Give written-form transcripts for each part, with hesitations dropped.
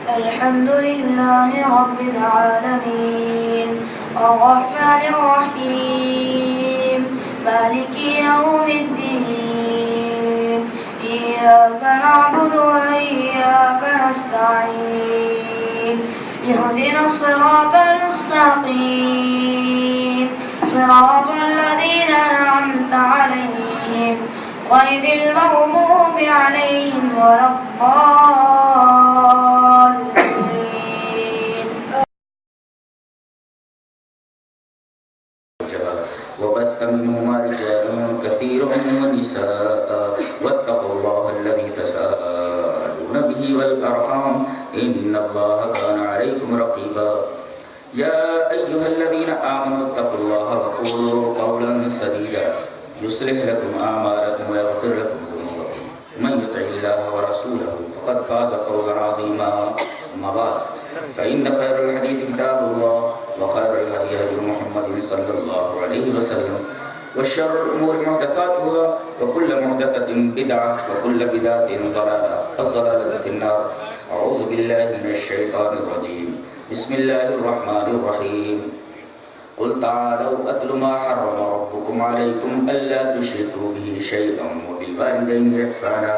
الحمد لله رب العالمين الرحمن الرحيم مالك يوم الدين إياك نعبد وإياك نستعين اهدنا الصراط المستقيم صراط الذين أنعمت عليهم غير المغضوب عليهم ولا الضالين. وبث منهما رجالا كثيرا ونساء واتقوا الله الذي تساءلون به والأرحام إن الله كان عليكم رقيبا. يا أيها الذين آمنوا اتقوا الله وقولوا قولا سديدا يصلح لكم أعمالكم ويغفر لكم ذنوبكم من يطع الله ورسوله فقد فاز فوزا عظيما. أما بعد فإن خير الحديث كتاب الله وخير الهدي هدي محمد صلى الله عليه وسلم وشر الأمور محدثاتها وكل محدثة بدعة وكل بدعة ضلالة والضلالة في النار. أعوذ بالله من الشيطان الرجيم. بسم الله الرحمن الرحيم. قل تعالوا أتل ما حرم ربكم عليكم ألا تشركوا به شيئا وبالوالدين إحسانا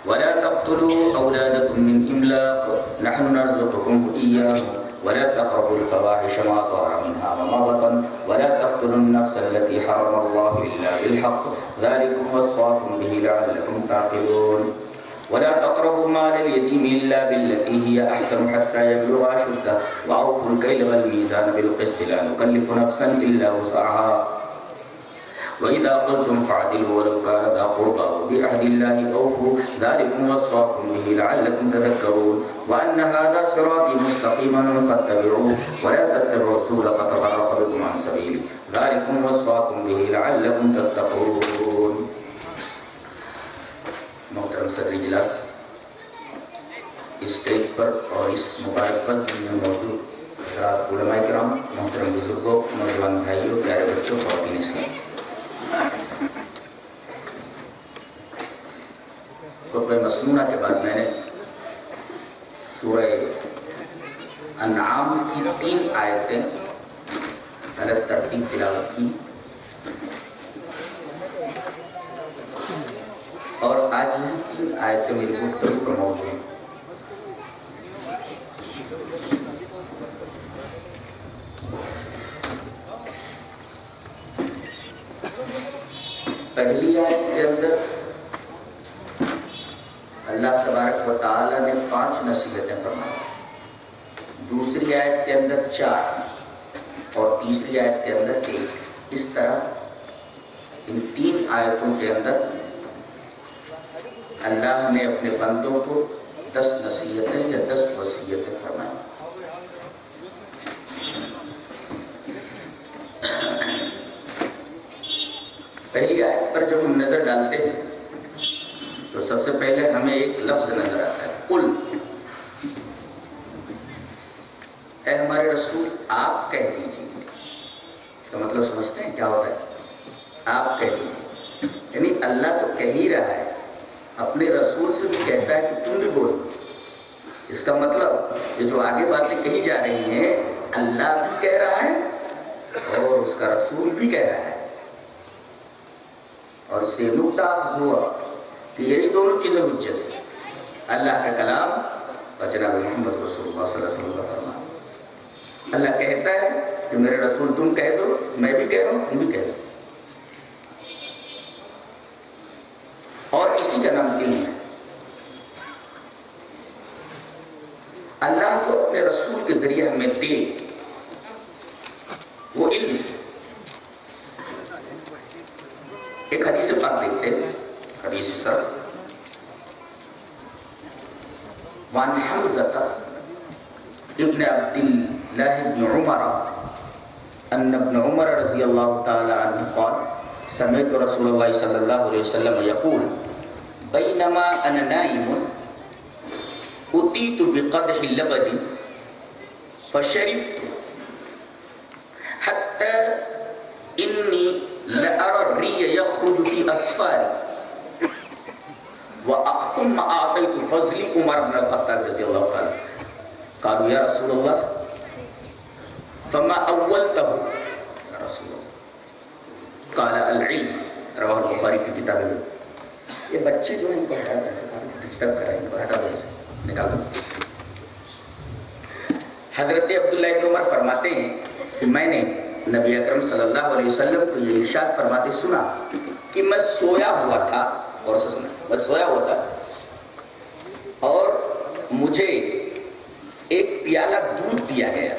ولا تقتلوا أولادكم من إملاق نحن نرزقكم إياهم ولا تقربوا الفواحش ما ظهر منها وما بطن ولا تقتلوا النفس التي حرم الله إلا بالحق ذلكم وصاكم به لعلكم تعقلون. ولا تقربوا مال اليتيم إلا بالتي هي أحسن حتى يبلغ أشده وأوفوا الكيل والميزان بالقسط لا نكلف نفسا إلا وسعها وإذا قلتم فاعدلوا ولو كان ذا قربى وبعهد الله أوفوا ذلكم وصاكم به لعلكم تذكرون. وأن هذا صراطي مستقيما فاتبعوه ولا تتبعوا السبل فتفرق بكم عن سبيله ذلكم وصاكم به لعلكم تتقون. محترم صدر اجلاس، اسٹیج پر اور اس مبارک فضل میں موجود حضرات علماء کرام، محترم بزرگوں، نوجوان بھائیوں، پیارے بچوں، خواتین اسلام، خطبہ مسنونہ کے بعد میں نے سورہ انعام کی 3 آیتیں الگ ترتیب تلاوت کی اور آج یہ 3 آیتیں میری گفتگو کا موضوع ہیں. پہلی آیت کے اندر اللہ تبارک و تعالی نے 5 نصیحتیں فرمائی، دوسری آیت کے اندر 4 اور تیسری آیت کے اندر 1. اس طرح ان 3 آیتوں کے اندر اللہ نے اپنے بندوں کو 10 نصیحتیں یا 10 وصیتیں فرمائیں. پہلی آیت پر جب ہم نظر ڈالتے ہیں تو سب سے پہلے ہمیں ایک لفظ نظر آتا ہے، قل. اے ہمارے رسول آپ کہہ دیجیے. اس کا مطلب سمجھتے ہیں کیا ہوتا ہے؟ آپ کہہ دیجیے، یعنی اللہ تو کہہ ہی رہا ہے، اپنے رسول سے بھی کہتا ہے کہ تم بھی بول. اس کا مطلب یہ جو آگے باتیں کہی جا رہی ہیں اللہ بھی کہہ رہا ہے اور اس کا رسول بھی کہہ رہا ہے. اور اس سے نقطہ اخذ ہوا کہ یہی دونوں چیزیں حجت ہیں، اللہ کا کلام اور جناب محمد رسول اللہ صلی اللہ علیہ وسلم کا فرمان. اللہ کہتا ہے کہ میرے رسول تم کہہ دو، میں بھی کہہ رہا ہوں، تم بھی کہہ دو. اور اسی کا نام علم ہے. اللہ کو اپنے رسول کے ذریعے ہمیں دے وہ علم. ایک حدیث پاک دیکھتے ہیں، حدیث سر وعن حمزة ابن عبد الله بن عمر ان ابن عمر رضی اللہ تعالی عنہ قال سمعت رسول اللہ صلی اللہ علیہ وسلم يقول بينما انا نائم اتيت بقدح لبن فشربت حتى اني لأرى الري يخرج في أسفاري ثم أعطيت فضلي عمر بن الخطاب رضي الله تعالى. قالوا یا رسول اللہ فما اولتہ یا رسول اللہ قال العلم رواہ البخاری کی کتاب میں. یہ بچے جو ہیں ان کو ہٹا دیں, ڈسٹرب کر رہے ہیں, ان کو ہٹا دو, سے نکال دو. حضرت عبداللہ ابن عمر فرماتے ہیں کہ میں نے نبی اکرم صلی اللہ علیہ وسلم کو یہ ارشاد فرماتے سنا کہ میں سویا ہوا تھا, اور سے سنا, میں سویا ہوا تھا اور مجھے ایک پیالہ دودھ دیا گیا.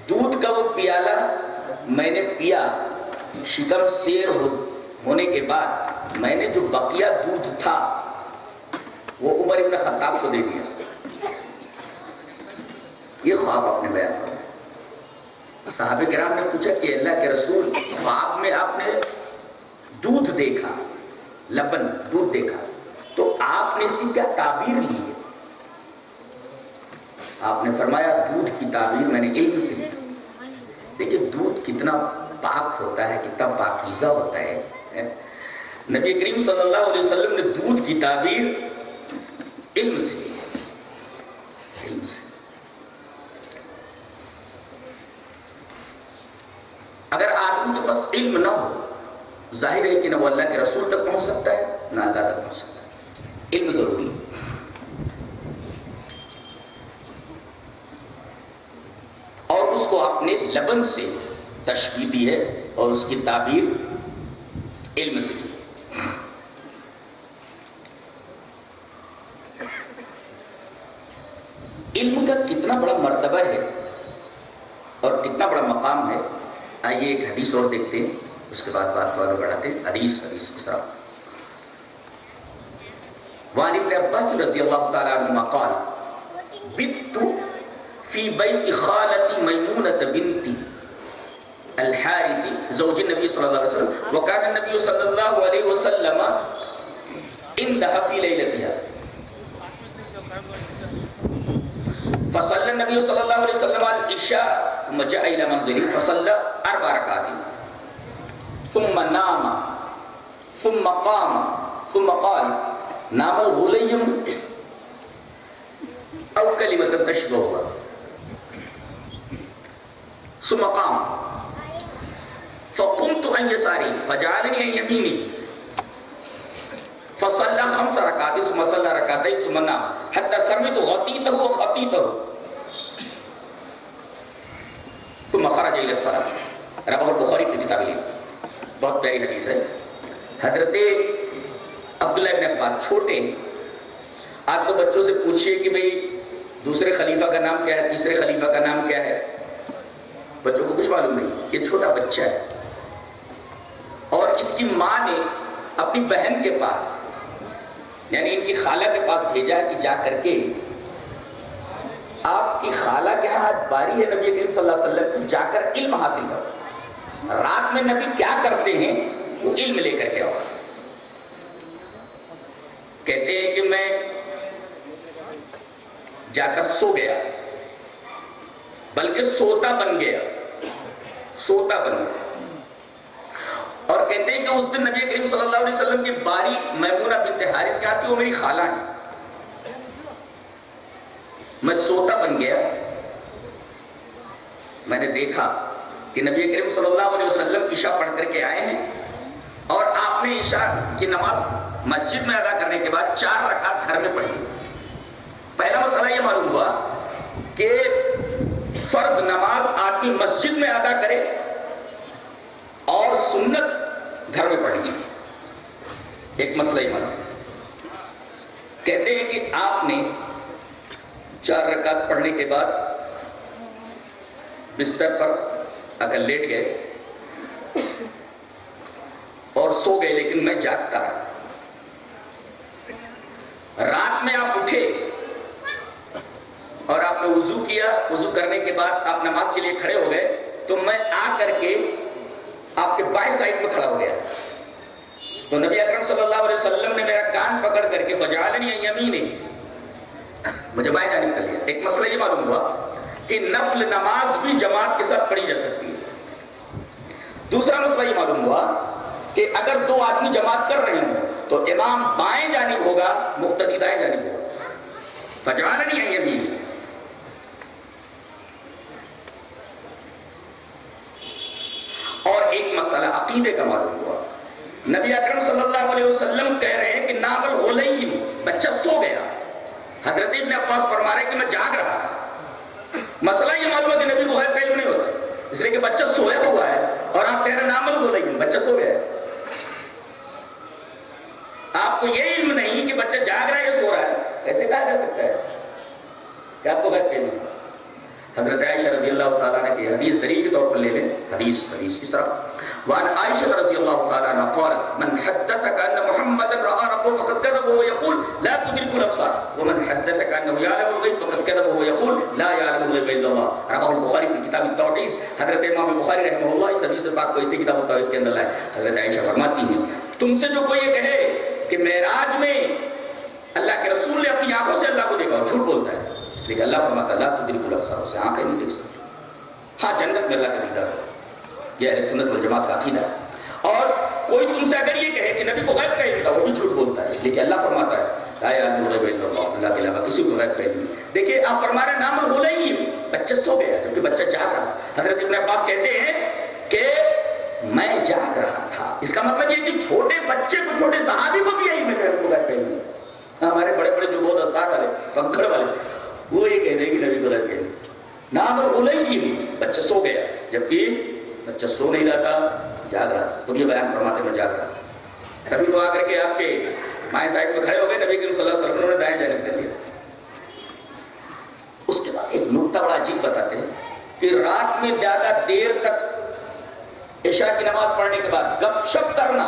دودھ کا وہ پیالہ میں نے پیا. شکم سیر ہونے کے بعد میں نے جو بقیہ دودھ تھا وہ عمر ابن خطاب کو دے دیا. یہ خواب آپ نے بیان کیا. صحابہ کرام نے پوچھا کہ اللہ کے رسول, خواب میں آپ نے دودھ دیکھا, لبن دودھ دیکھا, تو آپ نے اس کی کیا تعبیر لی ہے؟ آپ نے فرمایا دودھ کی تعبیر میں نے علم سے لی. دیکھیے دودھ کتنا پاک ہوتا ہے, کتنا پاکیزہ ہوتا ہے. نبی کریم صلی اللہ علیہ وسلم نے دودھ کی تعبیر علم سے لی, علم سے. اگر آدمی کے پاس علم نہ ہو, ظاہر ہے کہ نہ وہ اللہ کے رسول تک پہنچ سکتا ہے نہ اللہ تک پہنچ سکتا ہے. علم ضروری ہے. اور اس کو آپ نے لبن سے تشبیہ دی ہے اور اس کی تعبیر علم سے کی. علم کا کتنا بڑا مرتبہ ہے اور کتنا بڑا مقام ہے. آئیے ایک حدیث اور دیکھتے ہیں, اس کے بعد بات کو آگے بڑھاتے ہیں. حدیث کے ساتھ وعن ابن عباس رضی اللہ تعالی عنہما قال بت فی بیت خالتی میمونۃ بنت الحارث زوج النبی صلی اللہ علیہ وسلم وکان النبی صلی اللہ علیہ وسلم عندها فی لیلتها فصلى النبي صلى الله عليه وسلم العشاء ثم جاء الى منزله فصلى 4 ركعات ثم نام ثم قام ثم قال نام الغلي او كلمة تشبهها ثم قام فقمت عن يساري فجعلني عن يميني فصلى 5 ركعات ثم صلى ركعتين ثم نام حتى سمعت غطيته وخطيته ثم خرج الى الصلاة. رواه البخاری کی کتاب ہے. بہت پیاری حدیث ہے. حضرت عبداللہ ابن عباس چھوٹے ہیں. آپ تو بچوں سے پوچھئے کہ بھئی دوسرے خلیفہ کا نام کیا ہے, تیسرے خلیفہ کا نام کیا ہے, بچوں کو کچھ معلوم نہیں. یہ چھوٹا بچہ ہے اور اس کی ماں نے اپنی بہن کے پاس یعنی ان کی خالہ کے پاس بھیجا کہ جا کر کے آپ کی خالہ کے ہاں باری ہے نبی کریم صلی اللہ علیہ وسلم کی, جا کر علم حاصل کرو. رات میں نبی کیا کرتے ہیں وہ علم لے کر کے آؤ. کہتے ہیں کہ میں جا کر سو گیا, بلکہ سوتا بن گیا, سوتا بن گیا. اور کہتے ہیں کہ اس دن نبی کریم صلی اللہ علیہ وسلم کی باری میمونہ بنت حارث کے آتی, وہ میری خالہ ہے. میں سوتا بن گیا. میں نے دیکھا کہ نبی کریم صلی اللہ علیہ وسلم عشاء پڑھ کر کے آئے ہیں اور آپ نے عشاء کی نماز مسجد میں ادا کرنے کے بعد 4 رکعت گھر میں پڑھی. پہلا مسئلہ یہ معلوم ہوا کہ فرض نماز آدمی مسجد میں ادا کرے اور سنت گھر میں پڑھنی چاہیے. ایک مسئلہ یہ معلوم. کہتے ہیں کہ آپ نے 4 رکعت پڑھنے کے بعد بستر پر اگر لیٹ گئے اور سو گئے, لیکن میں جاگتا رہا. رات میں آپ اٹھے اور آپ نے وضو کیا. وضو کرنے کے بعد آپ نماز کے لیے کھڑے ہو گئے تو میں آ کر کے آپ کے بائیں سائڈ میں کھڑا ہو گیا. تو نبی اکرم صلی اللہ علیہ وسلم نے میرا کان پکڑ کر کے فجعلنی عن یمینہ, مجھے بائیں جانب کر لیا. ایک مسئلہ یہ معلوم ہوا کہ نفل نماز بھی جماعت کے ساتھ پڑھی جا سکتی ہے. دوسرا مسئلہ یہ معلوم ہوا کہ اگر 2 آدمی جماعت کر رہے ہوں تو امام بائیں جانب ہوگا, مقتدی دائیں جانب ہوگا. فجعلنی عن یمینہ. اور ایک مسئلہ عقیدے کا معلوم ہوا. نبی اکرم صلی اللہ علیہ وسلم کہہ رہے ہیں کہ نام الغلیم، بچہ سو گیا. حضرت ابن عباس فرما رہے ہیں کہ میں جاگ رہا تھا. مسئلہ یہ معلوم ہے کہ نبی کو غیب کا علم نہیں ہوتا، اس لیے کہ بچہ سویا ہوا ہے اور آپ کہہ رہے ہیں نام الغلیم، بچہ سو گیا ہے. آپ کو یہ علم نہیں کہ بچہ جاگ رہا ہے یا سو رہا ہے، ایسے کہا جا سکتا ہے کہ آپ کو غیب کا علم نہیں. حضرت عائشہ رضی اللہ تعالیٰ عنہ کی حدیث دلیل کے طور پر لے لیں. حدیث اس طرح وعن عائشہ رضی اللہ تعالیٰ عنہ قالت من حدثك ان محمد رأى ربه فقد كذب وهو يقول لا تدرك الابصار ومن حدثك انه يعلم الغيب فقد كذب وهو يقول لا يعلم الغيب الا الله. رواه البخاری في کتاب التوحید. حضرت امام بخاری رحمہ اللہ اس حدیث پاک کو اسی کتاب التوحید کے اندر لائے. حضرت عائشہ فرماتی ہیں تم سے جو کوئی یہ کہے کہ معراج میں اللہ کے رسول نے اپنی آنکھوں سے اللہ کو دیکھا، جھوٹ بولتا ہے. اس لیے کہ اللہ فرماتا ہے لا تدرک الابصار، اسے آنکھیں نہیں دیکھ سکتی. ہاں جنت میں اللہ کا دیدار ہے، یہ اہل سنت والجماعت کا عقیدہ ہے. اور کوئی تم سے اگر یہ کہے کہ نبی کو غیب کا علم تھا، وہ بھی جھوٹ بولتا ہے. اس لیے کہ اللہ فرماتا ہے لا یعلم الغیب الا اللہ، اللہ کے علاوہ کسی کو غیب کا علم نہیں. دیکھیے آپ فرما رہے ہیں نام الغلیم، بچہ سو گیا جبکہ بچہ جاگ رہا. حضرت ابن عباس کہتے ہیں کہ میں جاگ رہا تھا. اس کا مطلب یہ کہ چھوٹے بچے کو، چھوٹے صحابی کو بھی علم ہے کو غیب کا علم. ہمارے بڑے بڑے جو بہت اذکار والے فقر والے وہ یہ کہہ دیں کہ نبی کو غیب کا علم. نام الغلیم، بچہ سو گیا جبکہ بچہ سو نہیں رہا تھا، جاگ رہا. تو یہ بیان فرماتے میں جاگ رہا. سبھی تو آ کر کے آپ کے مائیں سائڈ میں کھڑے ہو گئے، نبی کریم صلی اللہ علیہ وسلم نے دائیں جانب کر لیا. اس کے بعد ایک نکتہ بڑا عجیب بتاتے ہیں کہ رات میں زیادہ دیر تک عشاء کی نماز پڑھنے کے بعد گپ شپ کرنا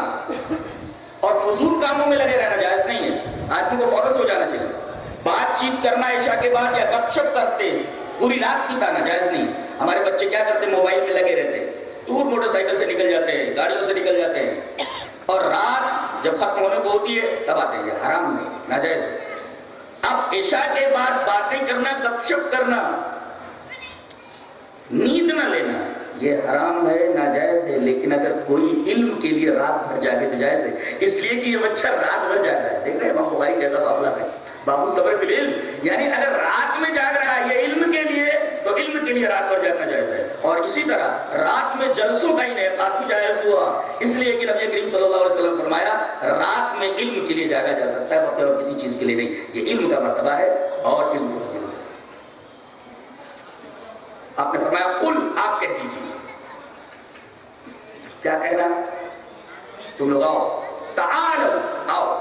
اور فضول کاموں میں لگے رہنا جائز نہیں ہے. آدمی کو فوراً سو جانا چاہیے. بات چیت کرنا عشاء کے بعد یا گپ شپ کرتے پوری رات کی تانا جائز نہیں. ہمارے بچے کیا کرتے ہیں، موبائل میں لگے رہتے ہیں، دور موٹر سائیکل سے نکل جاتے ہیں، گاڑیوں سے نکل جاتے ہیں، اور رات جب ختم ہونے کو ہوتی ہے تب آتے ہیں. یہ حرام نہیں، ناجائز ہے. اب عشاء کے بعد باتیں کرنا، گپ شپ کرنا، نیند نہ لینا، یہ حرام ہے، ناجائز ہے. لیکن اگر کوئی علم کے لیے رات بھر جاگے تو جائز ہے. اس لیے کہ یہ بچہ رات بھر جاگ رہا ہے. دیکھ رہے ہیں امام بخاری کیسا معاملہ ہے، باب الصبر فی العلم. یعنی اگر رات میں جاگ رہا ہے یہ علم کے لیے، تو علم کے لیے رات بھر جاگنا جائز ہے. اور اسی طرح رات میں جلسوں کا انعقاد بھی جائز ہوا، اس لیے کہ نبی کریم صلی اللہ علیہ وسلم نے فرمایا رات میں علم کے لیے جاگا جا سکتا ہے، اور کسی چیز کے لیے نہیں. یہ علم کا مرتبہ ہے اور علم کو فضیلت ہے. آپ نے فرمایا قل، آپ کہہ دیجیے. کیا کہنا؟ تم لوگ آؤ، تعالو، آؤ.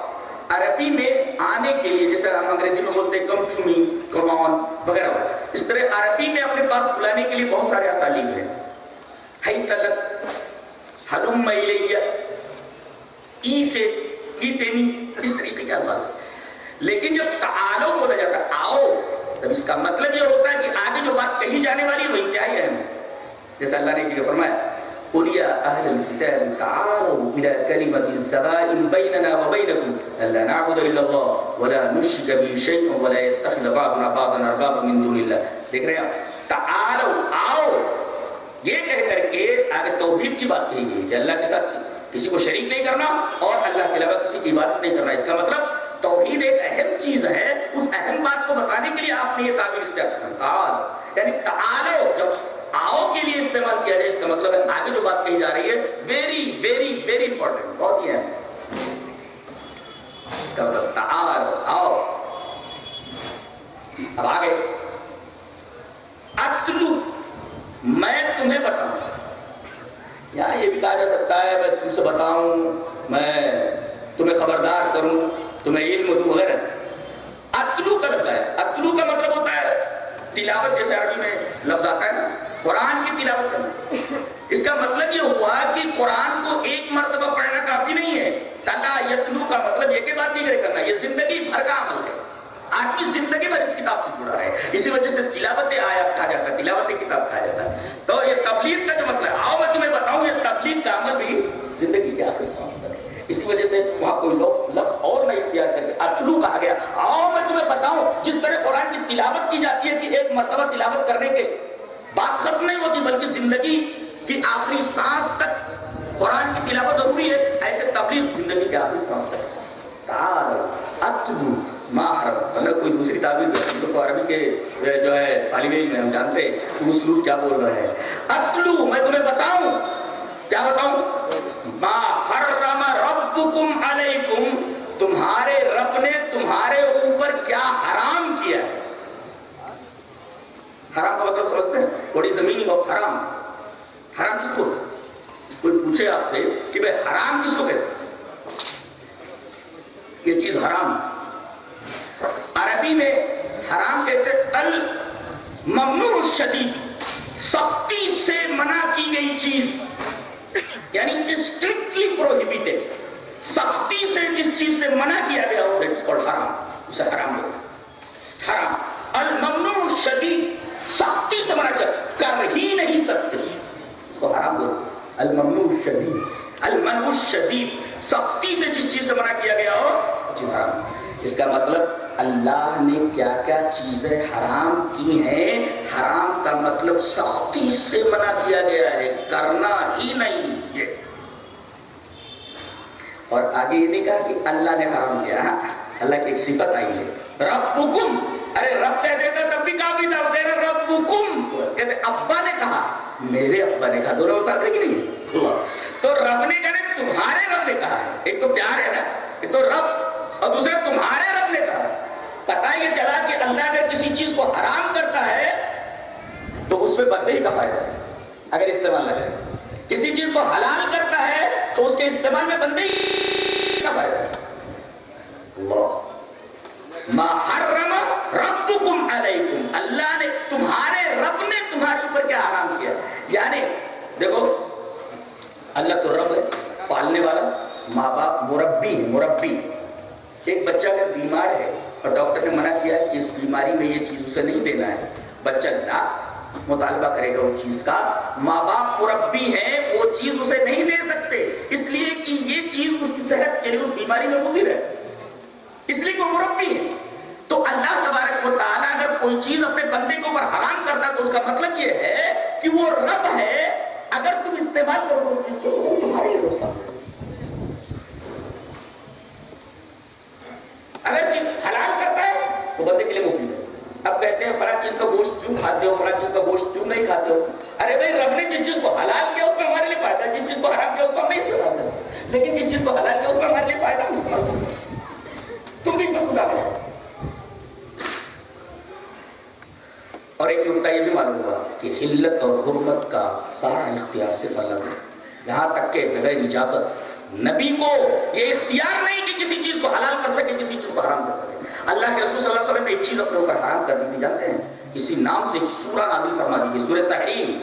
عربی میں آنے کے لیے جیسے ہم انگریزی میں بولتے ہیں کم ٹو می، کم آن وغیرہ، اس طرح عربی میں اپنے پاس بلانے کے لیے بہت سارے اسالیب ہیں. حیت لک، ہلم الیہ، ایتنی، اس طریقے کے الفاظ ہیں. لیکن جب تعالو بولا جاتا ہے آؤ، تب اس کا مطلب یہ ہوتا ہے کہ آگے جو بات کہی جانے والی ہے وہ انتہائی اہم ہے. جیسے اللہ نے یہ فرمایا قُلْ يَا أَهْلَ الْكِتَابِ تَعَالَوْا إِلَىٰ كَلِمَةٍ سَوَاءٍ بَيْنَنَا وَبَيْنَكُمْ أَلَّا نَعْبُدَ إِلَّا اللَّهَ وَلَا نُشْرِكَ بِهِ شَيْئًا وَلَا يَتَّخِذَ بَعْضُنَا بَعْضًا أَرْبَابًا مِن دُونِ اللَّهِ. دیکھ رہے ہیں تعالوا، آؤ، یہ کہہ کر کے آگے توحید کی بات کہی گئی کہ اللہ کے ساتھ کسی کو شریک نہیں کرنا اور اللہ کے علاوہ کسی کی عبادت نہیں کرنا. اس کا مطلب توحید ایک اہم چیز ہے. اس اہم بات کو بتانے کے لیے آپ نے یہ تعبیر اختیار کیا. یعنی تعالو جب آؤ کے لیے استعمال کیا جائے، اس کا مطلب ہے آگے جو بات کہی جا رہی ہے ویری ویری ویری امپورٹنٹ، بہت ہی اہم. اس کا مطلب تعالو، آؤ. اب آگے اتلو، میں تمہیں بتاؤں. یہاں یہ بھی کہا جا سکتا ہے میں تم سے بتاؤں، میں تمہیں خبردار کروں، تمہیں علم دوں وغیرہ. اتلو کا لفظ ہے. اتلو کا مطلب ہوتا ہے تلاوت، جیسے عربی میں لفظ آتا ہے نا قرآن کی تلاوت کرنا. اس کا مطلب یہ ہوا کہ قرآن کو ایک مرتبہ پڑھنا کافی نہیں ہے. تلا یتلو کا مطلب یہ کہ بات نہیں کرنا، یہ زندگی بھر کا عمل ہے. آدمی زندگی بھر اس کتاب سے جڑا ہے. اسی وجہ سے تلاوت آیات کہا جاتا ہے، تلاوت کتاب کہا جاتا ہے. تو یہ تبلیغ کا جو مسئلہ ہے، آؤ میں تمہیں بتاؤں، یہ تبلیغ کا عمل بھی زندگی کے آخری سانس تک ہے. اسی وجہ سے وہاں کوئی لفظ اور نہیں اختیار کرتے، اتلو کہا گیا. آؤ میں تمہیں بتاؤں. جس طرح قرآن کی تلاوت کی جاتی ہے کہ ایک مرتبہ تلاوت کرنے کے بات ختم نہیں ہوتی، بلکہ زندگی کی آخری سانس تک قرآن کی تلاوت ضروری ہے، ایسے تبلیغ زندگی کے آخری سانس تک. تعال اتلو ما حرم، مطلب کوئی دوسری تعبیر ہے تو عربی کے جو ہے طالب علم ہم جانتے ہیں کہ اسلوب کیا بول رہا ہے. اتلو، میں تمہیں بتاؤں، کیا بتاؤں؟ ما حرم ربکم علیکم، تمہارے رب نے تمہارے اوپر کیا حرام کیا ہے. حرام کا مطلب سمجھتے ہیں؟ What is the meaning of حرام؟ حرام کس کو؟ کوئی پوچھے آپ سے کہ بھئی حرام کس کو کہتے؟ یہ چیز حرام. عربی میں حرام کہتے ہیں الممنوع الشدید، سختی سے منع کی گئی چیز، یعنی اسٹرکٹلی پروہیبیٹڈ، سختی سے جس چیز سے منع کیا گیا ہو دیٹ از کالڈ حرام، اسے حرام کہتے ہیں. حرام الممنوع الشدید، سختی سے منع کر ہی نہیں سکتے، اس کو حرام بولتے ہیں. الممنوع الشدید، المنع الشدید، سختی سے جس چیز سے منع کیا گیا ہو چیز حرام. اس کا مطلب اللہ نے کیا کیا چیزیں حرام کی ہیں، حرام کا مطلب سختی سے منع کیا گیا ہے، کرنا ہی نہیں یہ. اور آگے یہ نہیں کہا کہ اللہ نے حرام کیا، اللہ کی ایک صفت آئی ہے ربکم. ارے رب کہہ دیتا تب بھی کافی تھا، تیرا ربکم کہتے ابا نے کہا، میرے ابا نے کہا، دونوں میں فرق ہے کہ نہیں؟ تو رب نے کہا، تمہارے رب نے کہا ہے. ایک تو پیار ہے نا، ایک تو رب، اور دوسرے تمہارے رب نے کہا. پتہ یہ چلا کہ اللہ اگر کسی چیز کو حرام کرتا ہے تو اس میں بندگی کا فائدہ ہے اگر استعمال نہ کرے. کسی چیز کو حلال کرتا ہے تو اس کے استعمال میں بندگی کا فائدہ ہے. اللہ ما حرم ربکم علیکم، اللہ نے تمہارے رب نے تمہارے اوپر کیا حرام کیا. یعنی دیکھو اللہ تو رب ہے، پالنے والا، ماں باپ مربی ہے. مربی، ایک بچہ اگر بیمار ہے اور ڈاکٹر نے منع کیا ہے کہ اس بیماری میں یہ چیز اسے نہیں دینا ہے، بچہ نہ مطالبہ کرے گا اس چیز کا. ماں باپ مربی ہیں، وہ چیز اسے نہیں دے سکتے اس لیے کہ یہ چیز اس کی صحت کے لیے اس بیماری میں مضر ہے، اس لیے وہ مربی ہے. تو اللہ تبارک و تعالیٰ اگر کوئی چیز اپنے بندے کے اوپر حرام کرتا ہے تو اس کا مطلب یہ ہے کہ وہ رب ہے. اگر تم استعمال کرو اس چیز کو تو وہ تمہارے لیے دوست ہے. اگر چیز حلال کرتا ہے تو بندے کے لیے مفید ہے. اب کہتے ہیں فلاں چیز کا گوشت کیوں کھاتے ہو، فلاں چیز کا گوشت کیوں نہیں کھاتے ہو. ارے بھائی رب نے جس چیز کو حلال کیا اس میں ہمارے لیے فائدہ ہے، جس چیز کو حرام کیا اس کو ہم نہیں استعمال کرتے، لیکن جس چیز کو حلال کیا اس میں ہمارے لیے فائدہ ہم استعمال کرتے. تم بھی خدا کرو. اور ایک نقطہ یہ بھی معلوم ہوا کہ حلت اور حرمت کا سارا اختیار صرف اللہ ہے. یہاں تک کہ بغیر اجازت نبی کو یہ اختیار نہیں کہ کسی چیز کو حلال کر سکے، کسی چیز کو حرام کر سکے. اللہ کے رسول صلی اللہ علیہ وسلم نے ایک چیز اپنے اوپر حرام کر دی تھی، جانتے ہیں؟ اسی نام سے ایک سورہ نازل فرما دی ہے، سورہ تحریم.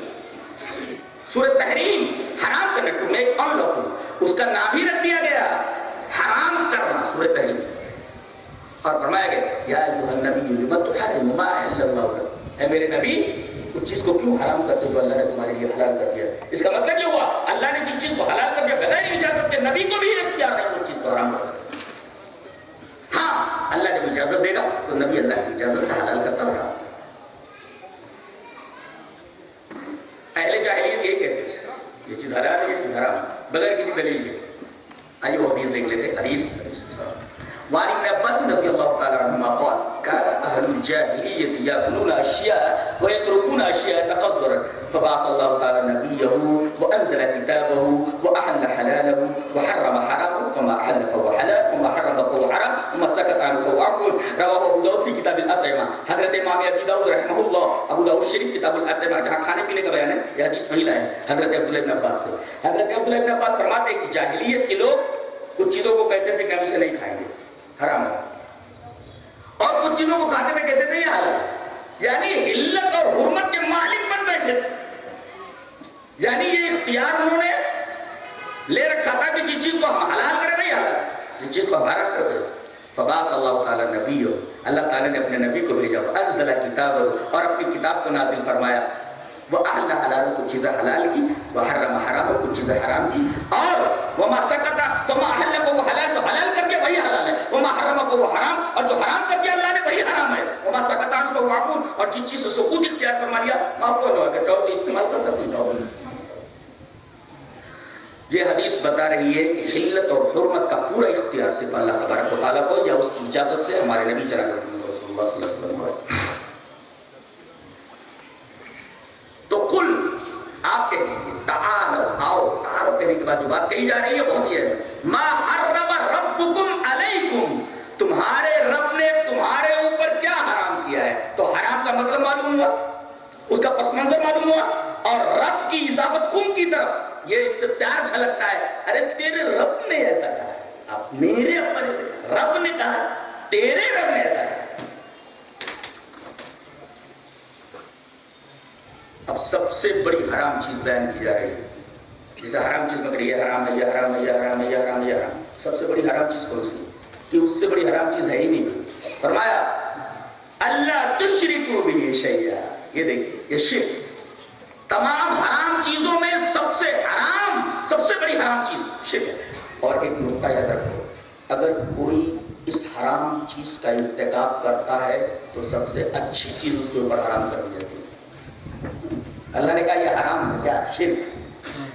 سورہ تحریم، حرام کرنا، تم ایک انلافل، اس کا نام ہی رکھ دیا گیا حرام کرنا، سورہ تحریم. اور فرمایا گیا یا ایھا النبی لم تحرم ما احل اللہ لک، اے میرے نبی اس چیز کو کیوں حرام کرتے جو اللہ نے تمہارے لیے حلال کر دیا. اس کا مطلب یہ ہوا اللہ نے جس چیز کو حلال کر دیا بغیر اجازت کے نبی کو بھی اختیار نہیں اس چیز کو حرام کر سکتا. ہاں اللہ جب اجازت دے گا تو نبی اللہ کی اجازت سے حلال کرتا رہا. اہل جاہلیت یہ کہتے ہیں یہ چیز حلال ہے، یہ چیز حرام ہے، بغیر کسی دلیل کے. آئیے وہ حدیث دیکھ لیتے. حدیث وعن ابن عباس رضی اللہ تعالی عنہما قال كان اهل الجاهليه ياكلون اشياء ويتركون اشياء تقصرا فبعث الله تعالى نبيه وانزل كتابه واحل حلاله وحرم حرامه فما احل فهو حلال وما حرم فهو حرام وما سكت عنه فهو عفو. رواه ابو داؤد في كتاب الاطعمه. حضرت امام ابی داؤد رحمہ اللہ، ابو داؤد شریف کتاب الاطعمه جہاں کھانے پینے کا بیان ہے، یہ حدیث وہی لائے حضرت عبداللہ ابن عباس سے. حضرت عبداللہ ابن عباس فرماتے ہیں کہ جاہلیت کے لوگ کچھ چیزوں کو کہتے تھے کہ ہم اسے نہیں کھائیں گے، حرام ہے، اور کچھ چیزوں کو کھاتے میں کہتے تھے یہ حلال ہے. یعنی علت اور حرمت کے مالک بن بیٹھے تھے. یعنی یہ اختیار انہوں نے لے رکھا تھا کہ جس چیز کو ہم حلال کریں نہیں حلال، جس چیز کو حرام کرتے. فبعث اللہ تعالیٰ نبی، اللہ تعالیٰ نے اپنے نبی کو بھیجا، انزل کتاب، اور اپنی کتاب کو نازل فرمایا. وہ احل حلال، کچھ چیزیں حلال کی، وہ حرم حرام، کچھ چیزیں حرام کی. اور وما سکت فما احل کو وہ حلال، جو حلال کر کے وہی حلال ہے، وما حرم کو وہ حرام، اور جو حرام کر دیا اللہ نے وہی حرام ہے. وما سکت عنہ فهو عفو، اور جس چیز سے سکوت اختیار فرما لیا معاف ہو جائے گا، چاہو تو استعمال کر سکتے ہو، چاہو یہ حدیث بتا رہی ہے کہ حلت اور حرمت کا پورا اختیار صرف اللہ تبارک و تعالیٰ کو یا اس کی اجازت سے ہمارے نبی جناب محمد رسول اللہ صلی اللہ علیہ وسلم کو. تو کل آپ کہیں گے تعالو، آؤ. تعالو کہنے کے بعد جو بات کہی جا رہی ہے وہ یہ ہے ما حرم ربکم علیکم، تمہارے رب نے تمہارے اوپر کیا حرام کیا ہے. تو حرام کا مطلب معلوم ہوا، اس کا پس منظر معلوم ہوا، اور رب کی اضافت کم کی طرف یہ اس سے پیار جھلکتا ہے. ارے تیرے رب نے ایسا کہا ہے، اب میرے اوپر رب نے کہا، تیرے رب نے ایسا کہا. اب سب سے بڑی حرام چیز بیان کی جا رہی ہے. جیسے حرام چیز مگر یہ حرام ہے، یہ حرام ہے، یہ حرام ہے، یہ حرام ہے، یہ حرام. سب سے بڑی حرام چیز کون سی ہے کہ اس سے بڑی حرام چیز ہے ہی نہیں. فرمایا اللہ تشرکوا بہ شیئا. یہ دیکھیے یہ شرک تمام حرام چیزوں میں سب سے حرام، سب سے بڑی حرام چیز شرک ہے. اور ایک نقطہ یاد رکھو، اگر کوئی اس حرام چیز کا ارتکاب کرتا ہے تو سب سے اچھی چیز اس کے اوپر حرام کر دی جاتی ہے. اللہ نے کہا یہ حرام ہے، کیا؟ شرک.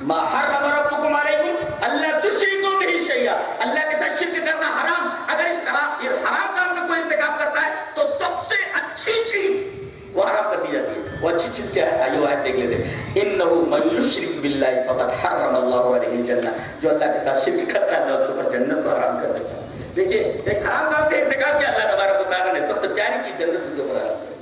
ما حرم ربکم علیکم اللہ تشرکوا بہ شیئا، اللہ کے ساتھ شرک کرنا حرام. اگر اس طرح یہ حرام کام میں کوئی ارتکاب کرتا ہے تو سب سے اچھی چیز وہ حرام کر دی جاتی ہے. وہ اچھی چیز کیا ہے؟ آئیے آیت دیکھ لیتے ہیں. انہ من یشرک باللہ فقد حرم اللہ علیہ الجنہ. جو اللہ کے ساتھ شرک کرتا ہے اس کے اوپر جنت کو حرام کر دیتا ہے. دیکھیے ایک حرام کام کا ارتکاب کیا اللہ تبارک و تعالیٰ نے سب سے پیاری چیز جنت اس کے اوپر حرام کر دی.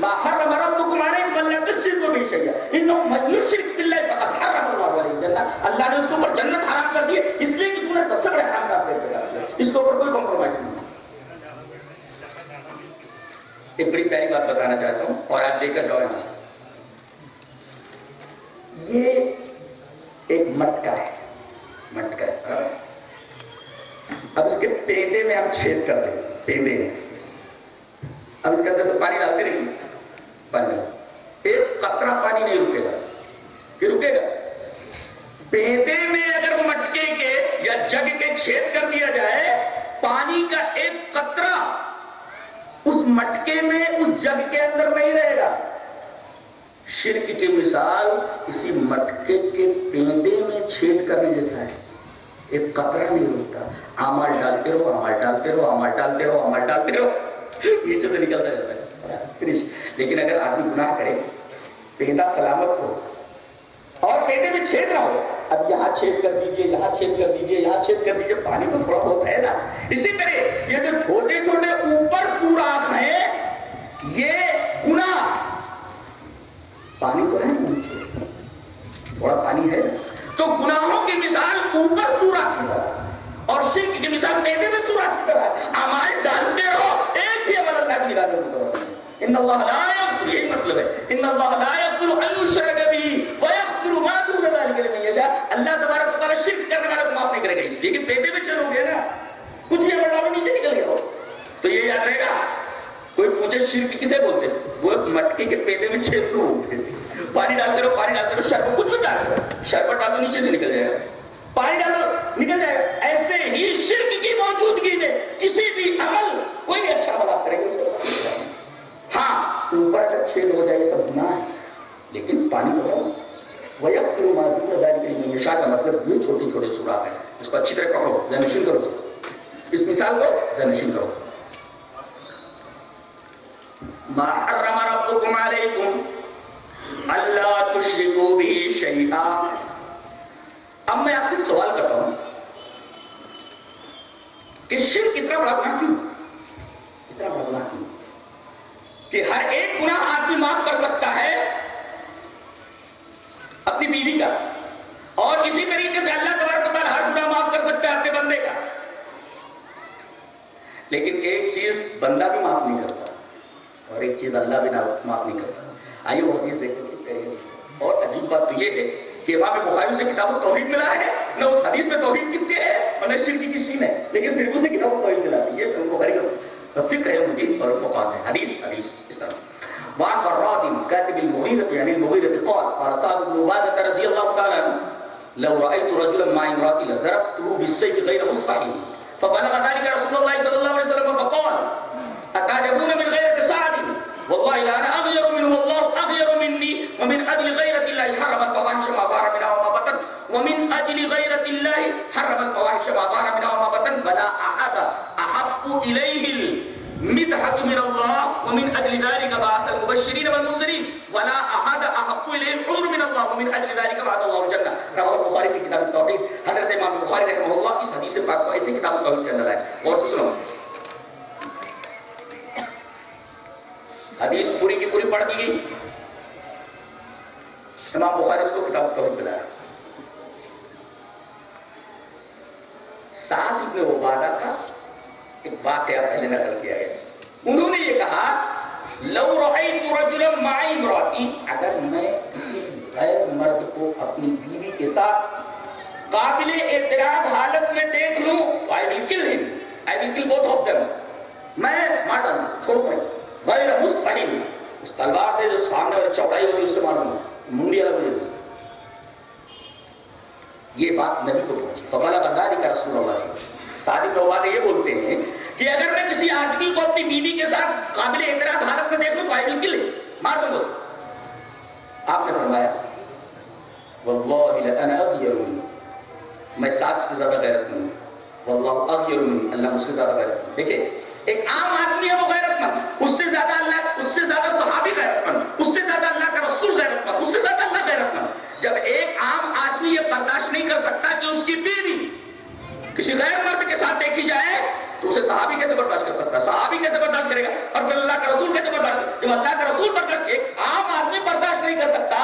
ما حرم ربکم علیکم اللہ تشرکوا بہ شیئا انہ من یشرک باللہ فقد حرم اللہ علیہ الجنہ. اللہ نے اس کے اوپر جنت حرام کر دی ہے اس لیے کہ تم نے سب سے بڑے حرام کام کا ارتکاب کیا. اس کے اوپر کوئی کمپرومائز نہیں. ایک بڑی پیاری بات بتانا چاہتا ہوں اور آپ دیکھ کر جاؤ یہاں سے. یہ ایک مٹکا ہے، مٹکا ہے. اب اس کے پیندے میں ہم چھید کر دیں، پیندے میں اب اس کے اندر سے پانی ڈالتے رہیے، پانی ایک قطرہ پانی نہیں رکے گا. کہ رکے گا؟ پیندے میں اگر مٹکے کے یا جگ کے چھید کر دیا جائے، پانی کا ایک قطرہ اس مٹکے میں اس جگ کے اندر نہیں رہے گا. شرک کی مثال اسی مٹکے کے پیندے میں چھید کرنے جیسا ہے. ایک قطرہ نہیں رکتا، اعمال ڈالتے رہو، اعمال ڈالتے رہو، اعمال ڈالتے رہو، اعمال ڈالتے رہو، یہ چیز نکلتا رہتا ہے فنش. لیکن اگر آدمی گناہ کرے، پیندہ سلامت ہو اور پیندے میں چھید نہ ہو، اب یہاں چھید کر دیجئے، یہاں چھید کر دیجئے، یہاں چھید کر دیجئے، پانی تو تھوڑا بہت ہے نا. اسی طرح یہ جو چھوٹے چھوٹے اوپر سوراخ ہیں یہ گناہ، پانی تو ہے نیچے، تھوڑا پانی ہے. تو گناہوں کی مثال اوپر سوراخ کی اور شرک کی مثال پیندے میں سوراخ کی طرح. اعمال ڈالتے رہو، ایک بھی عمل اللہ کی نگاہ میں متوقع. ان اللہ لا یغفر، یہی مطلب ہے ان اللہ لا یغفر ان یشرک بہ ویغفر ما دون ذلک لمن یشاء. اللہ تبارک و تعالیٰ شرک کرنے والے کو معاف نہیں کرے گا. اس لیے کہ پیندے میں چلو گے نا، کچھ بھی عمل ڈالو نیچے نکل گیا. تو یہ یاد رہے گا. کوئی پوچھے شرک کسے بولتے ہیں؟ وہ مٹکے کے پیندے میں چھید کو بولتے ہیں. پانی ڈالتے رہو، پانی ڈالتے رہو، شربت کچھ بھی ڈالتے رہو، شربت ڈالو نیچے سے نکل جائے گا، پانی ڈالو نکل جائے گا. ایسے ہی شرک کی موجودگی میں کسی بھی عمل، کوئی بھی اچھا عمل آپ کریں گے، ہاں اوپر اگر چھید ہو جائے یہ سب گناہ ہے، لیکن پانی تو ہے. وَيَغْفِرُ مَا دُونَ ذَلِكَ لِمَن يَشَاءُ کا مطلب یہ چھوٹے چھوٹے سوراخ ہیں. اس کو اچھی طرح پکڑو، ذہنشین کرو، اس مثال کو ذہنشین کرو. ما حرم ربکم علیکم اللہ تشرکوا بہ شیئا. اب میں آپ سے سوال کرتا ہوں کہ شرک اتنا بڑا گناہ کیوں؟ اتنا بڑا گناہ کیوں کہ ہر ایک گناہ آدمی معاف کر سکتا ہے اپنی بیوی کا، اور اسی طریقے سے اللہ تبارک و تعالیٰ ہر گناہ معاف کر سکتا ہے اپنے بندے کا. لیکن ایک چیز بندہ بھی معاف نہیں کرتا اور ایک چیز اللہ بھی معاف نہیں کرتا. آئیے وہ حدیث دیکھیں. اور عجیب بات تو یہ ہے کہ امام بخاری سے کتاب التوحید ملا ہے، نہ اس حدیث میں توحید کتنے ہے اور نہ شرک کی سین ہے، لیکن پھر اسے کتاب التوحید ملا ہے. یہ بخاری کا فکر ہے ان کی اور فقہاء ہے. حدیث اس طرح وعن براد كاتب المغيرة يعني المغيرة قال قال سعد بن عبادة رضي الله تعالى عنه لو رأيت رجلا مع امرأتي لضربته بالسيف غير مصفح فبلغ ذلك رسول الله صلى الله عليه وسلم فقال أتعجبون من غيرة سعد والله لا أنا أغير منه والله أغير مني ومن أجل غيرة الله حرم الفواحش ما ظهر منها وما بطن إليه المدحة من الله ومن أجل ذلك بعث المبشرين والمنذرين ولا أحد أحب إليه العذر من الله ومن أجل ذلك وعد الله الجنة. رواه البخاری في کتاب التوحید. حضرت امام بخاری رحمہ اللہ اس حدیث پاک کو ایسے کتاب التوحید کے اندر لائے. اور سنو حدیث پوری کی پوری پڑھ دی گئی. امام بخاری اس کو کتاب التوحید میں لایا. سعد ابن عبادہ کا ایک واقعہ پہلے نقل کیا گیا. انہوں نے یہ کہا لو رأيت رجلا معي امرأتي، اگر میں کسی غیر مرد کو اپنی بیوی کے ساتھ قابل اعتراض حالت میں دیکھ لوں تو I will kill him. I will kill both of them. میں مار ڈالوں چھوڑ پڑی غیر مستحیل. اس تلوار نے جو سامنے اور چوڑائی ہوئی اس سے ماروں گا منڈی الگ ہو جائے. یہ بات نبی کو پہنچی. فبلغ ذلك رسول اللہ. صادق عبادہ یہ بولتے ہیں کہ اگر میں کسی آدمی کو اپنی بیوی کے ساتھ قابل اعتراض حالت میں دیکھ لوں تو I will kill him. مار دوں گا. آپ نے فرمایا واللہ لأنا أغير منه، میں ساتھ سے زیادہ غیرت مند ہوں. واللہ أغير منه، اللہ مجھ سے زیادہ غیرت مند. دیکھیں ایک عام آدمی ہے وہ غیرت مند، اس سے زیادہ اللہ، اس سے زیادہ صحابی غیرت مند، اس سے زیادہ اللہ کا رسول غیرت مند، اس سے زیادہ اللہ غیرت مند. جب ایک عام آدمی یہ برداشت نہیں کر سکتا کہ اس کی بیوی کسی غیر مرد کے ساتھ دیکھی جائے تو اسے صحابی کیسے برداشت کر سکتا ہے؟ صحابی کیسے برداشت کرے گا؟ اور پھر اللہ کا رسول کیسے برداشت کرے گا؟ جب اللہ کا رسول برداشت، ایک عام آدمی برداشت نہیں کر سکتا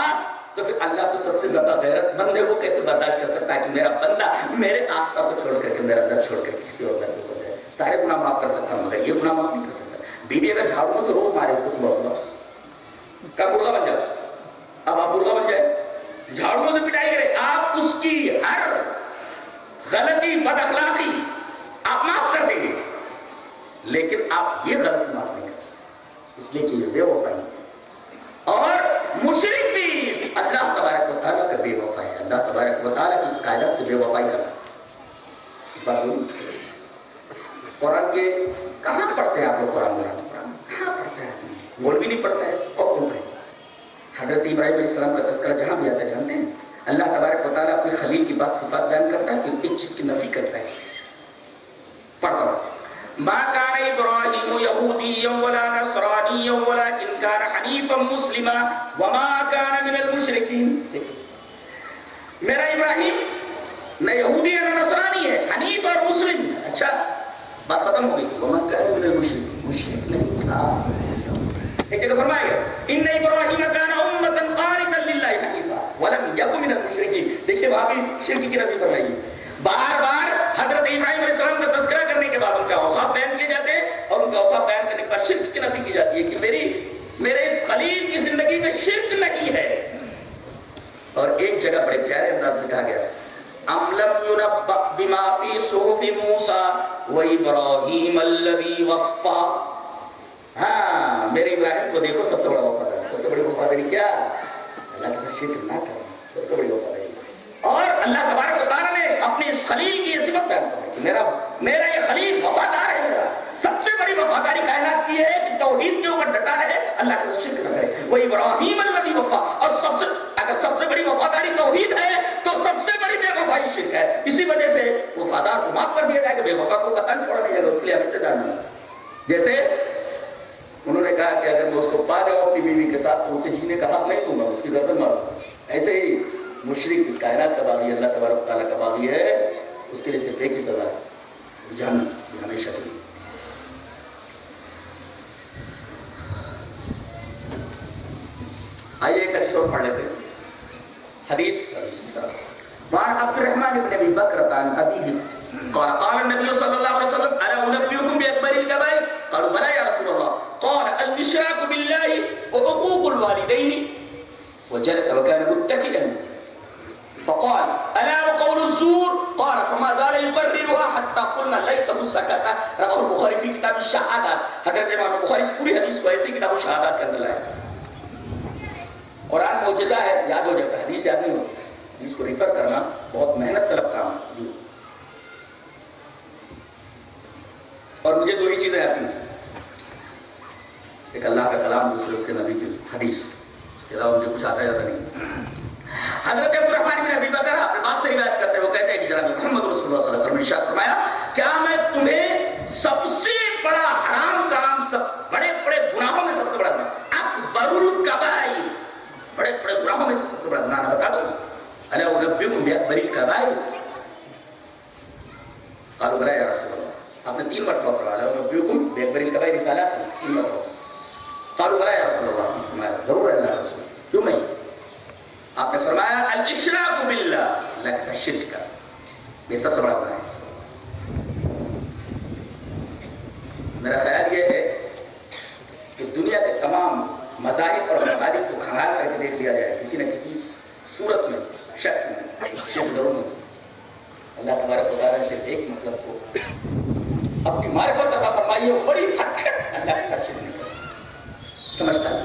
تو پھر اللہ تو سب سے زیادہ غیرت مند ہے، وہ کیسے برداشت کر سکتا ہے کہ میرا بندہ میرے آستہ کو چھوڑ کر کے، میرا در چھوڑ کر کے کسی اور در کو جائے. سارے گناہ معاف کر سکتا ہوں مگر یہ گناہ معاف نہیں کر سکتا. بیوی اگر جھاڑوں سے روز مارے اس کو صبح صبح کا برغہ بن جائے. اب آپ برغہ بن جائے، جھاڑوں سے پٹائی کرے، آپ اس کی ہر غلطی بد اخلاقی آپ معاف کر دیں گے، لیکن آپ یہ غلطی معاف نہیں کر سکتے اس لیے کہ یہ بے وفائی ہے. اور مشرک بھی اللہ تبارک و تعالیٰ کا بے وفا ہے. اللہ تبارک و تعالیٰ کی اس قاعدہ سے بے وفائی کرنا. قرآن کے کہاں پڑھتے ہیں آپ لوگ؟ قرآن کہاں پڑھتے ہیں؟ وہ بھی نہیں پڑھتا ہے اور کون پڑھے؟ حضرت ابراہیم علیہ السلام کا تذکرہ جہاں بھی آتا ہے جانتے ہیں اللہ تبارک و تعالیٰ اپنے خلیل کی بات صفات بیان کرتا ہے پھر ایک چیز کی نفی کرتا ہے. پڑھتا ہوں ما كان ابراہیم یہودیا ولا نصرانیا ولكن كان حنیفا مسلما وما كان من المشرکین. میرا ابراہیم نہ یہودی ہے نہ نصرانی ہے، حنیف اور مسلم. اچھا بات ختم ہو گئی. وما كان من المشرکین، مشرک نہیں تھا. ایک تو فرمایا گیا ان ابراہیم کان امۃ قانتا للہ حنیفا ولم یکن من المشرکین. دیکھیے وہاں بھی شرک کی نفی فرمائی ہے. بار بار حضرت ابراہیم علیہ السلام کا تذکرہ کرنے کے بعد ان کا اوصاف بیان کیے جاتے ہیں اور ان کا اوصاف بیان کرنے کے بعد شرک کی نفی کی جاتی ہے کہ میرے اس خلیل کی زندگی میں شرک نہیں ہے. اور ایک جگہ بڑے پیارے انداز میں کہا گیا ام لم ينبأ بما في صحف موسى وابراہیم الذی وفا. ہاں میرے ابراہیم کو دیکھو سب سے بڑا وفادار. سب سے بڑی وفاداری کیا؟ اللہ کے ساتھ شرک نہ کرنا، سب سے بڑی وفاداری. اور اللہ تبارک و تعالیٰ نے اپنے اس خلیل کی یہ صفت بیان کی کہ میرا یہ خلیل وفادار ہے. میرا سب سے بڑی وفاداری کائنات کی ہے کہ توحید کے اوپر ڈٹا رہے، اللہ کے ساتھ شرک نہ کرے. وہ ابراہیم الذی وفا. اور اگر سب سے بڑی وفاداری توحید ہے تو سب سے بڑی بے وفائی شرک ہے. اسی وجہ سے وفادار کو معاف کر دیا جائے کہ بے وفا کو قطعاً چھوڑا نہیں جائے گا. اس کے لیے ہمیں سے جاننا ہے. جیسے انہوں نے کہا کہ اگر میں اس کو پا جاؤں اپنی بیوی کے ساتھ تو اسے جینے کا حق نہیں دوں گا، اس کی گردن ماروں گا. ایسے ہی مشرک اس کائنات کا باغی ہے، اللہ تبارک و تعالیٰ کا باغی ہے، اس کے لیے صرف ایک ہی سزا ہے، جہنم ہمیشہ کے لیے. آئیے ایک حدیث اور پڑھ لیتے ہیں. حدیث وعن عبد الرحمن بن ابي بكر عن ابيه قال قال النبي صلى الله عليه وسلم الا انبئكم باكبر الكبائر قالوا بلى يا رسول الله قال الاشراك بالله وعقوق الوالدين وجلس وكان متكئا فقال الا وقول الزور قال فما زال يكررها حتى قلنا ليته سكت. رواه البخاری في کتاب الشهادات. حضرت امام بخاری اس پوری حدیث کو ایسے کتاب الشهادات کے اندر لائے. قرآن معجزہ ہے، یاد ہو جاتا ہے، حدیث یاد نہیں ہوتی. اس کو ریفر کرنا بہت محنت طلب کام ہے. اور مجھے دو ہی چیزیں آتی ہیں، ایک اللہ کا کلام، دوسرے اس کے نبی کی حدیث. اس کے علاوہ مجھے کچھ آتا جاتا نہیں. حضرت عبد الرحمن بن ابی بکر اپنے باپ سے روایت کرتے ہیں، وہ کہتے ہیں کہ جناب محمد رسول اللہ صلی اللہ علیہ وسلم نے ارشاد فرمایا کیا میں تمہیں سب سے سب بڑے بڑے گناہوں میں سب سے بڑا گناہ اکبر الکبائر، بڑے بڑے گناہوں میں سے سب سے بڑا گناہ بتا دوں الا انبئکم باکبر الکبائر؟ قالوا بلى یا رسول اللہ، آپ نے 3 مرتبہ پڑھا الا انبئکم باکبر الکبائر ثلاث 3 مرتبہ. قالوا بلى یا رسول اللہ، فرمایا ضرور اللہ رسول، کیوں نہیں؟ آپ نے فرمایا الاشراک باللہ، اللہ کے ساتھ شرک کرنا یہ سب سے بڑا گناہ ہے. میرا خیال یہ ہے کہ دنیا کے تمام مذاہب اور مسالک کو کھنگال کر کے دیکھ لیا جائے، کسی نہ کسی صورت میں شک میں شرک ضرور ہوتی. اللہ تبارک و تعالیٰ نے صرف ایک مطلب کو اپنی معرفت عطا فرمائی ہے، بڑی حد تک اللہ کے ساتھ شرک نہیں کرتا. سمجھتا ہے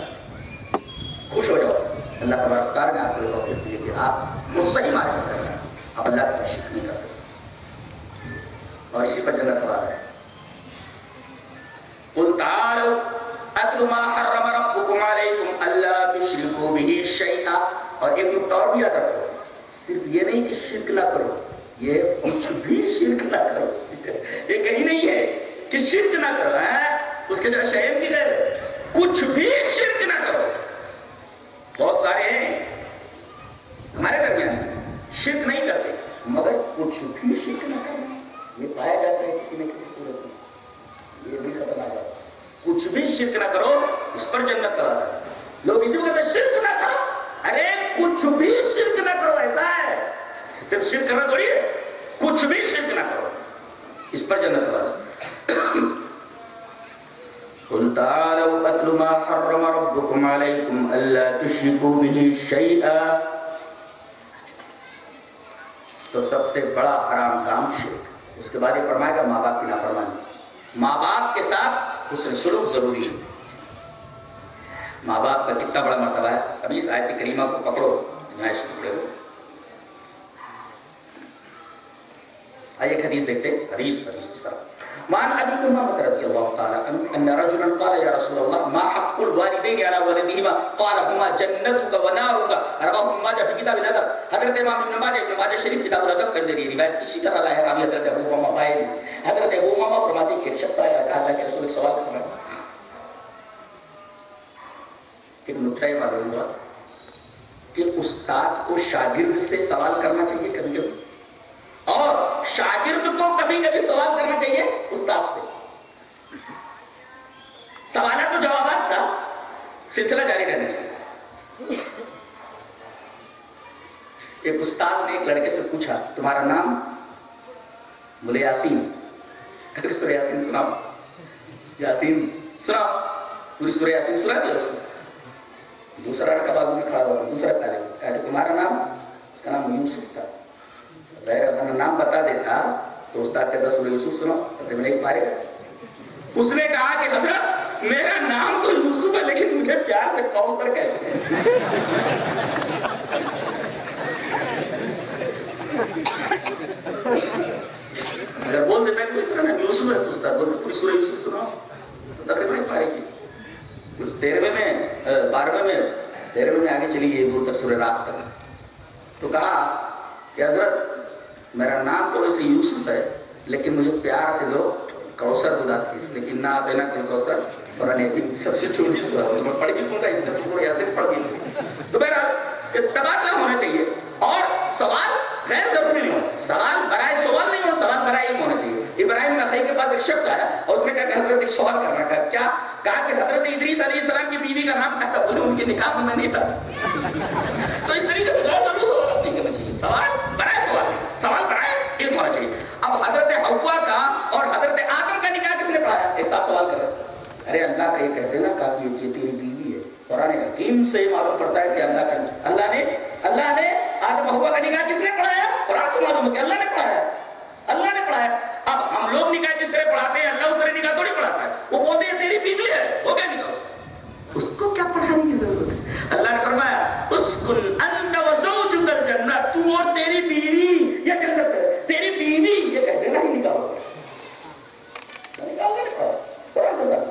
خوش ہو جاؤ، اللہ تبارک و تعالیٰ نے آپ کو توفیق دی کہ آپ وہ صحیح معرفت کریں، آپ اللہ کے ساتھ شرک نہیں کرتے اور اسی پر جنت وعدہ ہے. قل تعالوا اتل ما حرم ربكم عليكم الا تشركوا به شيئا. اور ایک نقطہ اور بھی یاد رکھو، صرف یہ نہیں کہ شرک نہ کرو، یہ کچھ بھی شرک نہ کرو. یہ کہیں نہیں ہے کہ شرک نہ کرو، اس کے ساتھ شہر کی غیر کچھ بھی شرک نہ کرو. بہت سارے ہیں ہمارے درمیان شرک نہیں کرتے مگر کچھ بھی شرک نہ کرو، یہ پایا جاتا ہے کسی نہ کسی صورت میں. یہ بھی خطرناک ہے. کچھ بھی شرک نہ کرو، اس پر جنت کا وعدہ ہے. لوگ اسی وقت شرک نہ کرو، ارے کچھ بھی شرک نہ کرو، ایسا ہے صرف شرک کرنا تھوڑی ہے، کچھ بھی شرک نہ کرو، اس پر جنت کا وعدہ. قل تعالوا اتل ما حرم ربكم عليكم الا تشركوا به شيئا. تو سب سے بڑا حرام کام شرک. اس کے بعد یہ فرمائے گا ماں باپ کی نافرمانی. ماں باپ کے ساتھ حسن سلوک ضروری ہے. ماں باپ کا کتنا بڑا مرتبہ ہے. ابھی اس آیت کریمہ کو پکڑو، یہاں اس ٹکڑے کو آئیے ایک حدیث دیکھتے ہیں. حدیث اس طرح مان ابی امامہ رضی اللہ تعالی عنہ ان رجلا قال یا رسول اللہ ما حق الوالدین علی ولدہما قال هما جنتک و نارک. رواه ابن ماجہ فی کتاب الادب. حضرت امام ابن ماجہ شریف کتاب الادب کے ذریعے روایت اسی طرح لایا راوی حضرت ابو امامہ فائز. حضرت ابو امامہ فرماتے ہیں کہ ایک شخص آیا اللہ کے رسول ایک سوال کرنا. ایک نقطہ یہ معلوم ہوا کہ استاد کو شاگرد سے سوال کرنا چاہیے کبھی کبھی، اور شاگرد کو کبھی کبھی سوال کرنا چاہیے استاد سے. سوالات و جوابات کا سلسلہ جاری رہنا چاہیے. ایک استاد نے ایک لڑکے سے پوچھا تمہارا نام؟ بولے یاسین. اگر سورہ یاسین سناؤ. یاسین سناؤ، پوری سورہ یاسین سنا دیا اس کو. دوسرا لڑکا بازو میں کھڑا ہوا، دوسرا طالب کہا کہ تمہارا نام؟ اس کا نام یوسف تھا. ظاہر اپنا نام بتا دیتا تو استاد کہتا سورہ یوسف سنو، تقریباً ایک پارے گا. اس نے کہا کہ حضرت میرا نام تو یوسف ہے لیکن مجھے پیار سے کوثر کہتے ہیں. اگر بول دیتا ہے کوئی طرح نام یوسف ہے تو استاد بولتے پوری سورہ یوسف سنو تو تقریباً ایک پارے گی. 13ویں میں 12ویں میں 13ویں میں آگے چلی گئی دور تک سورہ رات تک. تو کہا کہ حضرت میرا نام تو ویسے یوسف ہے لیکن مجھے پیار سے لوگ کوثر بلاتے ہیں، لیکن نہ آتے نہ کوئی کوثر. قرآن حکیم سب سے چھوٹی سورت میں پڑھ بھی دوں گا، اتنا یاد پڑھ بھی دوں گا. تو بہرحال تبادلہ ہونا چاہیے اور سوال غیر ضروری نہیں ہونا. سوال برائے سوال نہیں ہونا، سوال برائے علم ہونا چاہیے. ابراہیم نخعی کے پاس ایک شخص آیا اور اس نے کہا کہ حضرت ایک سوال کرنا ہے. کیا؟ کہا کہ حضرت ادریس علیہ السلام کی بیوی کا نام کیا تھا؟ بولے ان کے نکاح میں نہیں تھا. تو اس طریقے سے ضرور سوال نہیں کرنا چاہیے. سوال برائے سوال، سوال برائے علم ہونا چاہیے. اب حضرت حوا کا اور حضرت آدم کا نکاح کس نے پڑھایا؟ ایک صاحب سوال کر رہے ہیں. ارے اللہ کا یہ کہتے ہیں نا کافی ہوتی ہے تیری بیوی ہے. قرآن حکیم سے معلوم پڑتا ہے کہ اللہ نے آدم حوا کا نکاح کس نے پڑھایا؟ قرآن سے معلوم ہے کہ اللہ نے پڑھایا. اللہ نے پڑھایا. اب ہم لوگ نکاح جس طرح پڑھاتے ہیں اللہ اس طرح نکاح تھوڑی پڑھاتا ہے. وہ بولتے ہیں تیری بیوی ہے، ہو گیا نکاح. اس کو کیا پڑھانے کی ضرورت ہے؟ اللہ نے فرمایا اسکن انت وزوجک الجنہ، تو اور تیری بیوی یہ جنت ہے. تیری بیوی یہ کہہ دینا ہی نکاح ہوگا. نکاح نہیں پڑھا قرآن سے ساتھ،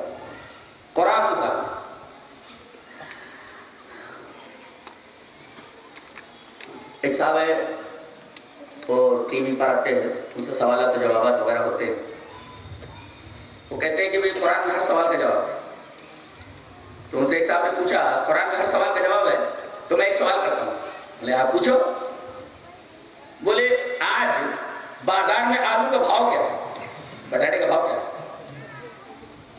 قرآن سے ساتھ. ایک صاحب ہے وہ ٹی وی پر آتے ہیں، ان سے سوالات و جوابات وغیرہ ہوتے ہیں. وہ کہتے ہیں کہ بھئی قرآن میں ہر سوال کا جواب ہے. تو ان سے ایک صاحب نے پوچھا قرآن میں ہر سوال کا جواب ہے تو میں ایک سوال کرتا ہوں. بولے آپ پوچھو. بولے آج بازار میں آلو کا بھاؤ کیا ہے؟ بٹاٹے کا بھاؤ کیا ہے؟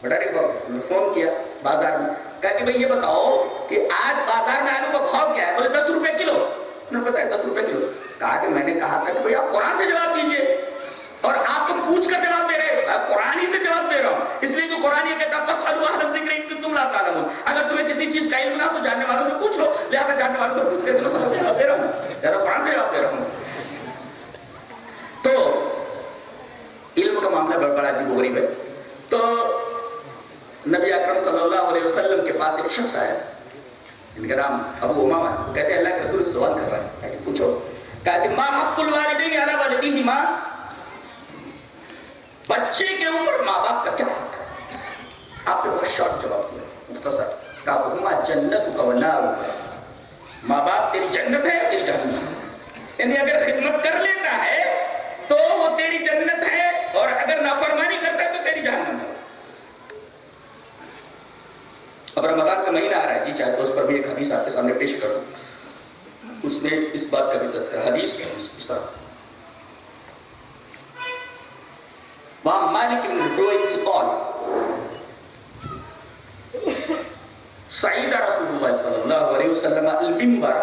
بٹاٹے کا بھاؤ. فون کیا بازار میں, کہا کہ بھئی یہ بتاؤ کہ آج بازار میں آلو کا بھاؤ کیا ہے؟ بولے 10 روپے کلو. انہوں نے بتایا 10 روپے کلو. کہا کہ میں نے کہا تھا کہ بھئی آپ قرآن سے جواب دیجئے, اور آپ تو پوچھ کر جواب دے رہے ہیں. قرآن ہی سے جواب دے رہا ہوں, اس لیے کہ قرآن یہ کہتا ہے فاسألوا اہل الذکر ان کنتم لا تعلمون. اگر تمہیں کسی چیز کا علم نہ تو جاننے والوں سے پوچھ لو. لہذا جاننے والوں سے پوچھ کے تمہیں سمجھ جواب دے رہا ہوں, لہذا قرآن سے جواب دے رہا ہوں. تو علم کا معاملہ بڑا عجیب و غریب ہے. تو نبی اکرم صلی اللہ علیہ وسلم کے پاس ایک شخص آیا, ان کا نام ابو امامہ ہے. وہ کہتے ہیں اللہ کے رسول سوال کر رہا ہے, پوچھو. کہا کہ ما حق الوالدین علی ولدیہما, بچے کے اوپر ماں باپ کا کیا حق ہے؟ آپ نے بہت شارٹ جواب دیا, مختصر. کہا ہما جنت و نار, ماں باپ تیری جنت ہے تیری جہنم ہے. یعنی اگر خدمت کر لیتا ہے تو وہ تیری جنت ہے, اور اگر نافرمانی کرتا ہے تو تیری جہنم ہے. اب رمضان کا مہینہ آ رہا ہے, جی چاہے تو اس پر بھی ایک حدیث آپ کے سامنے پیش کروں. اس میں اس بات کا بھی تذکرہ حدیث اس طرح. وعن مالك بن الحويرث قال صعد رسول الله صلى الله عليه وسلم المنبر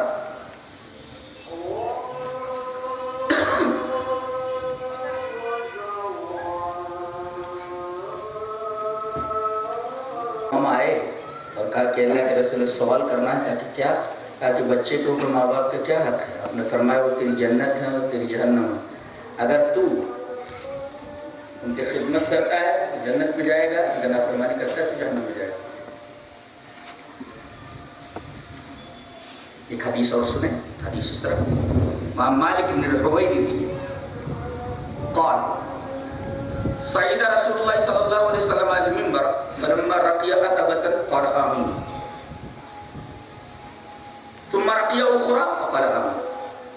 ہم آئے اور کہا کہ اللہ کے رسول سوال کرنا ہے. کہ کیا؟ کہا کہ بچے کے اوپر ماں باپ کا کیا حق ہے؟ آپ نے فرمایا وہ تیری جنت ہے اور تیری جہنم ہے. اگر تو ان کی خدمت کرتا ہے تو جنت میں جائے گا, اگر نافرمانی کرتا ہے تو جہنم میں جائے گا. ایک حدیث اور سنیں. حدیث اس طرح وعن مالك بن الحويرث قال صعد رسول الله صلى الله عليه وسلم على المنبر فلما رقي عتبة قال آمين ثم رقي أخرى فقال آمين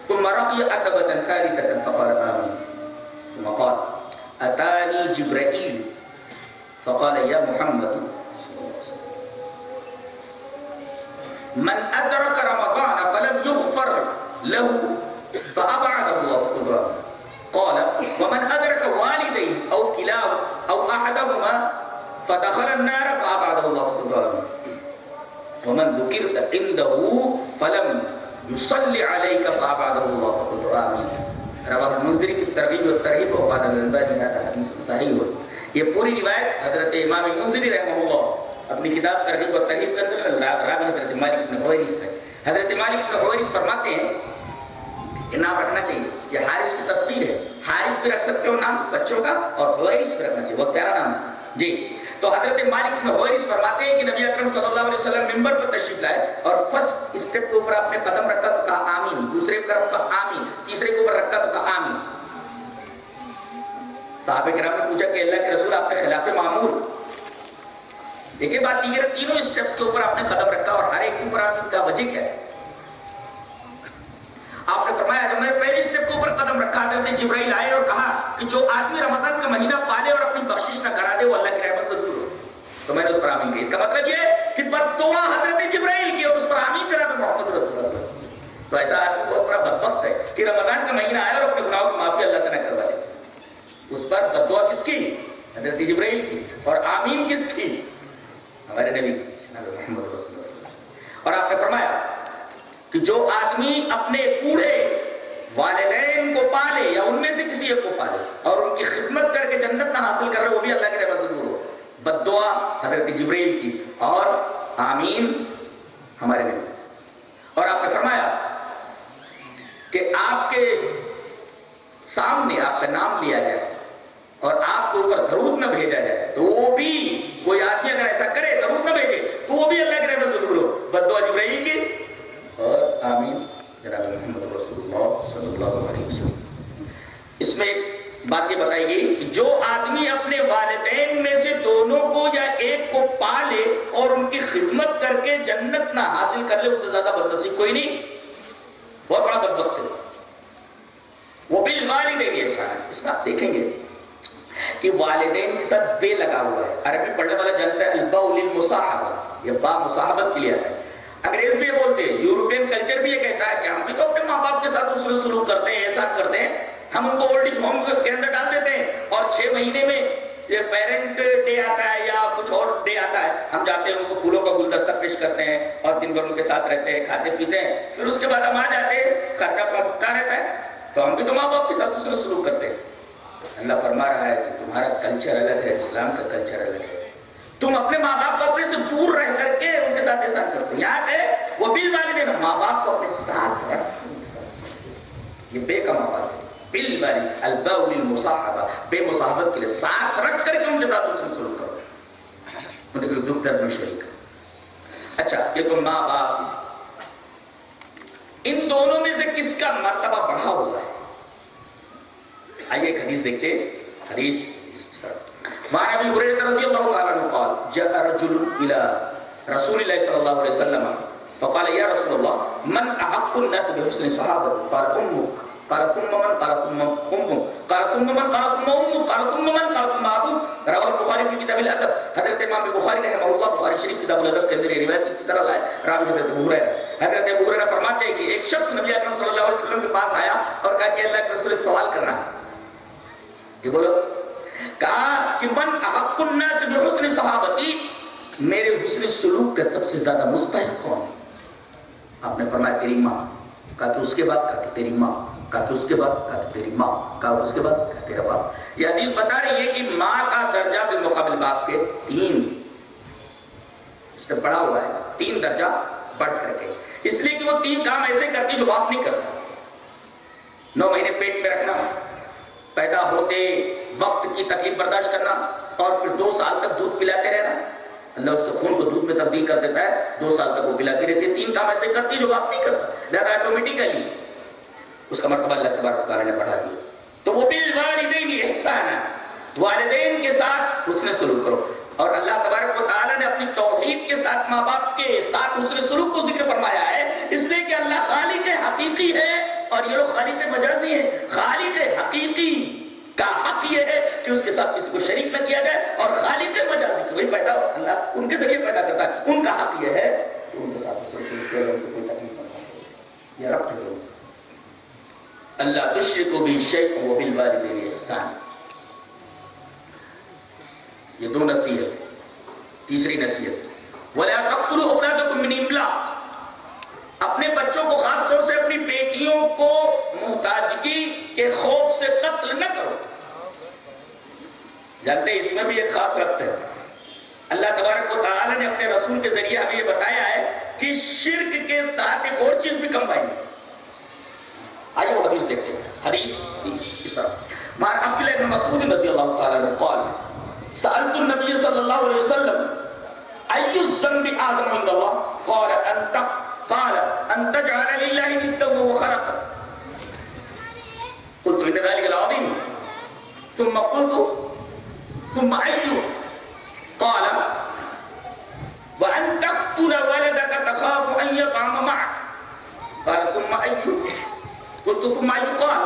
ثم رقي عتبة ثالثة فقال آمين ثم قال أتاني جبرائيل فقال يا محمد من أدرك رمضان فلم يغفر له فأبعده الله قدرا. قال ومن أدرك والديه أو كلاه أو أحدهما فدخل النار فأبعده الله قدرا. ومن ذكرت عنده فلم يصلي عليك فأبعده الله قدرا. رواه المنذری فی الترغیب والترہیب وقال الالبانی هذا حدیث صحیح. یہ پوری روایت حضرت امام منذری رحمہ اللہ اپنی کتاب ترغیب والترہیب کے اندر راوی حضرت مالک بن حویرث ہے. حضرت مالک بن حویرث فرماتے ہیں کہ نام رکھنا چاہیے. یہ حارث کی تصویر ہے, حارث بھی رکھ سکتے ہو نام بچوں کا, اور حویرث بھی رکھنا چاہیے, بہت پیارا نام ہے جی. تو حضرت مالک بن حویرث فرماتے ہیں کہ نبی اکرم صلی اللہ علیہ وسلم منبر پر تشریف لائے اور فرسٹ اسٹیپ کے اوپر اپنے قدم رکھا تو کہا آمین, دوسرے پر کہا آمین, تیسرے کے اوپر رکھا تو کہا آمین. صحابہ کرام نے پوچھا کہ اللہ کے رسول آپ کے خلاف معمول. دیکھیں بات یہ تینوں اسٹیپس کے اوپر آپ نے قدم رکھا اور ہر ایک کے اوپر آمین کا وجہ کیا ہے؟ آپ نے فرمایا جب میں پہلے اسٹیپ کے اوپر قدم رکھا حضرت جبرائیل آئے اور کہا کہ جو آدمی رمضان کا مہینہ پالے اور اپنی بخشش نہ کرا دے وہ اللہ کی رحمت سے دور ہو. تو میں نے اس پر آمین کی. اس کا مطلب یہ ہے کہ بد دعا حضرت جبرائیل کی اور اس پر آمین کرا تو محمد رسول اللہ. تو ایسا آدمی بہت بڑا بدبخت ہے کہ رمضان کا مہینہ آیا اور اپنے گناہوں کی معافی اللہ سے نہ کروا دے. اس پر بد دعا کس کی؟ حضرت جبرائیل کی. اور آمین کس کی؟ ہمارے نبی محمد رسول اللہ. اور آپ نے فرمایا کہ جو آدمی اپنے بوڑھے والدین کو پالے یا ان میں سے کسی ایک کو پالے اور ان کی خدمت کر کے جنت نہ حاصل کر رہے وہ بھی اللہ کی رحمت سے دور ہو. بد دعا حضرت جبرائیل کی اور آمین ہمارے نبی. اور آپ نے فرمایا کہ آپ کے سامنے آپ کا نام لیا جائے اور آپ کے اوپر درود نہ بھیجا جائے تو وہ بھی کوئی آدمی اگر ایسا کرے درود نہ بھیجے تو وہ بھی اللہ کی رحمت سے دور ہو. بد دعا جبرائیل کی اور آمین جناب محمد رسول اللہ صلی اللہ علیہ وسلم. اس میں بات یہ بتائی گئی کہ جو آدمی اپنے والدین میں سے دونوں کو یا ایک کو پالے اور ان کی خدمت کر کے جنت نہ حاصل کر لے اس سے زیادہ بدنصیب کوئی نہیں. بہت بڑا بدبخت ہے وہ. بالوالدین احسانا. اس میں آپ دیکھیں گے کہ والدین کے ساتھ بے لگا ہوا ہے. عربی پڑھنے والا جانتا ہے الباء للمصاحبہ، یہ با مصاحبت کے لیے ہے. انگریز بھی یہ بولتے ہیں، یورپین کلچر بھی یہ کہتا ہے کہ ہم بھی تو اپنے ماں باپ کے ساتھ اس میں سلوک کرتے ہیں، احسان کرتے ہیں. ہم ان کو اولڈ ایج ہوم کے اندر ڈال دیتے ہیں اور 6 مہینے میں یہ پیرنٹ ڈے آتا ہے یا کچھ اور ڈے آتا ہے، ہم جاتے ہیں ان کو پھولوں کا گلدستہ پیش کرتے ہیں اور دن بھر ان کے ساتھ رہتے ہیں، کھاتے پیتے ہیں. پھر اس کے بعد ہم آ جاتے ہیں، خرچہ اپنا بھگتا رہتا ہے. تو ہم بھی تو ماں باپ کے ساتھ اس میں سلوک کرتے ہیں. اللہ فرما رہا ہے کہ تمہارا کلچر الگ ہے، اسلام کا کلچر الگ ہے. تم اپنے ماں باپ کو اپنے سے دور رہ کر کے ان کے ساتھ احسان کرتے ہیں. یہاں ہے وہ بالوالدین، ماں باپ کو اپنے ساتھ رکھ، یہ بے کا ماں باپ ہے. بالوالد الباء للمصاحبہ، بے مصاحبت کے لیے ساتھ رکھ کر کے ان کے ساتھ اس میں سلوک کرو، ان کے دکھ درد میں شریک. اچھا یہ تو ماں باپ، ان دونوں میں سے کس کا مرتبہ بڑھا ہوا ہے؟ آئیے ایک حدیث دیکھتے ہیں. حدیث وعن ابي هريره رضي الله تعالى عنه قال جاء رجل الى رسول الله صلى الله عليه وسلم فقال يا رسول الله من احق الناس بحسن صحابتي؟ قال امك. قال ثم من؟ قال ثم امك. قال ثم من؟ قال ثم امك. قال ثم من؟ قال ثم ابوك. رواه البخاري في كتاب الادب. حضرت امام بخاری رحمہ اللہ بخاری شریف کتاب الادب کے اندر یہ روایت اسی طرح لائے. راوی حضرت ابو ہریرہ. حضرت ابو ہریرہ فرماتے ہیں کہ ایک شخص نبی اکرم صلی اللہ علیہ وسلم کے پاس آیا اور کہا کہ اللہ کے رسول سوال کرنا ہے. یہ بولو، کہا کہ من احق الناس بحسن صحابتی، میرے حسن سلوک کا سب سے زیادہ مستحق کون؟ آپ نے فرمایا تیری ماں. کہا کہ اس کے بعد؟ کہا کہ تیری ماں. کہا کہ اس کے بعد؟ کہا کہ تیری ماں. کہا اس کے بعد؟ کہا تیرا باپ. یہ حدیث بتا رہی ہے کہ ماں کا درجہ بالمقابل باپ کے 3 اس سے بڑا ہوا ہے، 3 درجہ بڑھ کر کے، اس لیے کہ وہ 3 کام ایسے کرتی جو باپ نہیں کرتا. 9 مہینے پیٹ میں رکھنا، پیدا ہوتے وقت کی تکلیف برداشت کرنا، اور پھر 2 سال تک دودھ پلاتے رہنا. اللہ اس کے خون کو دودھ میں تبدیل کر دیتا ہے، 2 سال تک وہ پلاتی رہتی ہے. 3 کام ایسے کرتی جو باپ نہیں کرتا، لہذا آٹومیٹیکلی اس کا مرتبہ اللہ تبارک و تعالیٰ نے بڑھا دیا. تو وہ بالوالدین احسانا، والدین کے ساتھ حسن سلوک کرو. اور اللہ تبارک و تعالیٰ نے اپنی توحید کے ساتھ ماں باپ کے ساتھ حسن سلوک کو ذکر فرمایا ہے، اس لیے کہ اللہ خالق حقیقی ہے اور یہ لوگ خالق مجازی ہیں. خالق حقیقی کا حق یہ ہے کہ اس کے ساتھ کسی کو شریک نہ کیا جائے، اور خالق مجازی کہ وہی پیدا اللہ ان کے ذریعے پیدا کرتا ہے، ان کا حق یہ ہے کہ ان کے ساتھ حسن سلوک کیا جائے، ان کو کوئی تکلیف نہ پہنچے. یہ رب ہے اللہ تشرکوا بہ شیئا وبالوالدین احسانا. یہ 2 نصیحت. تیسری نصیحت وَلَا تَقْتُلُوا أَوْلَادَكُم مِّنْ إِمْلَاقٍ، اپنے بچوں کو خاص طور سے اپنی بیٹیوں کو محتاجگی کے خوف سے قتل نہ کرو. جانتے اس میں بھی ایک خاص ربط ہے. اللہ تبارک و تعالی نے اپنے رسول کے ذریعے ہمیں یہ بتایا ہے کہ شرک کے ساتھ ایک اور چیز بھی کمبائن ہے. آئیے وہ حدیث دیکھتے ہیں. حدیث اس طرح مان عبداللہ بن مسعود رضی اللہ تعالی عنہ قال سألت النبي صلى الله عليه وسلم أي الذنب أعظم عند الله؟ قال أن تجعل لله ندا وهو خلقك. قلت إن ذلك العظيم. ثم قلت ثم أي؟ قال وأن تقتل ولدك تخاف أن يطعم معك. قال ثم أي؟ قلت ثم أي؟ قال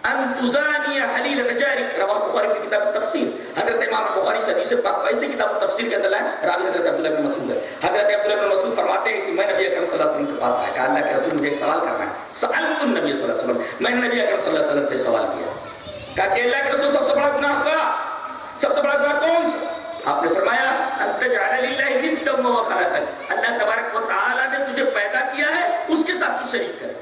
ان تزانی حلیلۃ جارک. رواه البخاری کی کتاب التفسیر. حضرت امام بخاری سے حدیث پاک ایسے کتاب التفسیر کے اندر لائے. راوی حضرت عبداللہ بن مسعود ہے. حضرت عبداللہ بن مسعود فرماتے ہیں کہ میں نبی اکرم صلی اللہ علیہ وسلم کے پاس آیا کہ اللہ کے رسول مجھے ایک سوال کرنا ہے. سألت النبی صلی اللہ علیہ وسلم، میں نے نبی اکرم صلی اللہ علیہ وسلم سے سوال کیا، کہا کہ اللہ کے رسول سب سے بڑا گناہ کیا؟ سب سے بڑا گناہ کون سا؟ آپ نے فرمایا ان تجعل للہ ندا وهو خلقک، اللہ تبارک و تعالی نے تجھے پیدا کیا ہے اس کے ساتھ تو شریک کرے.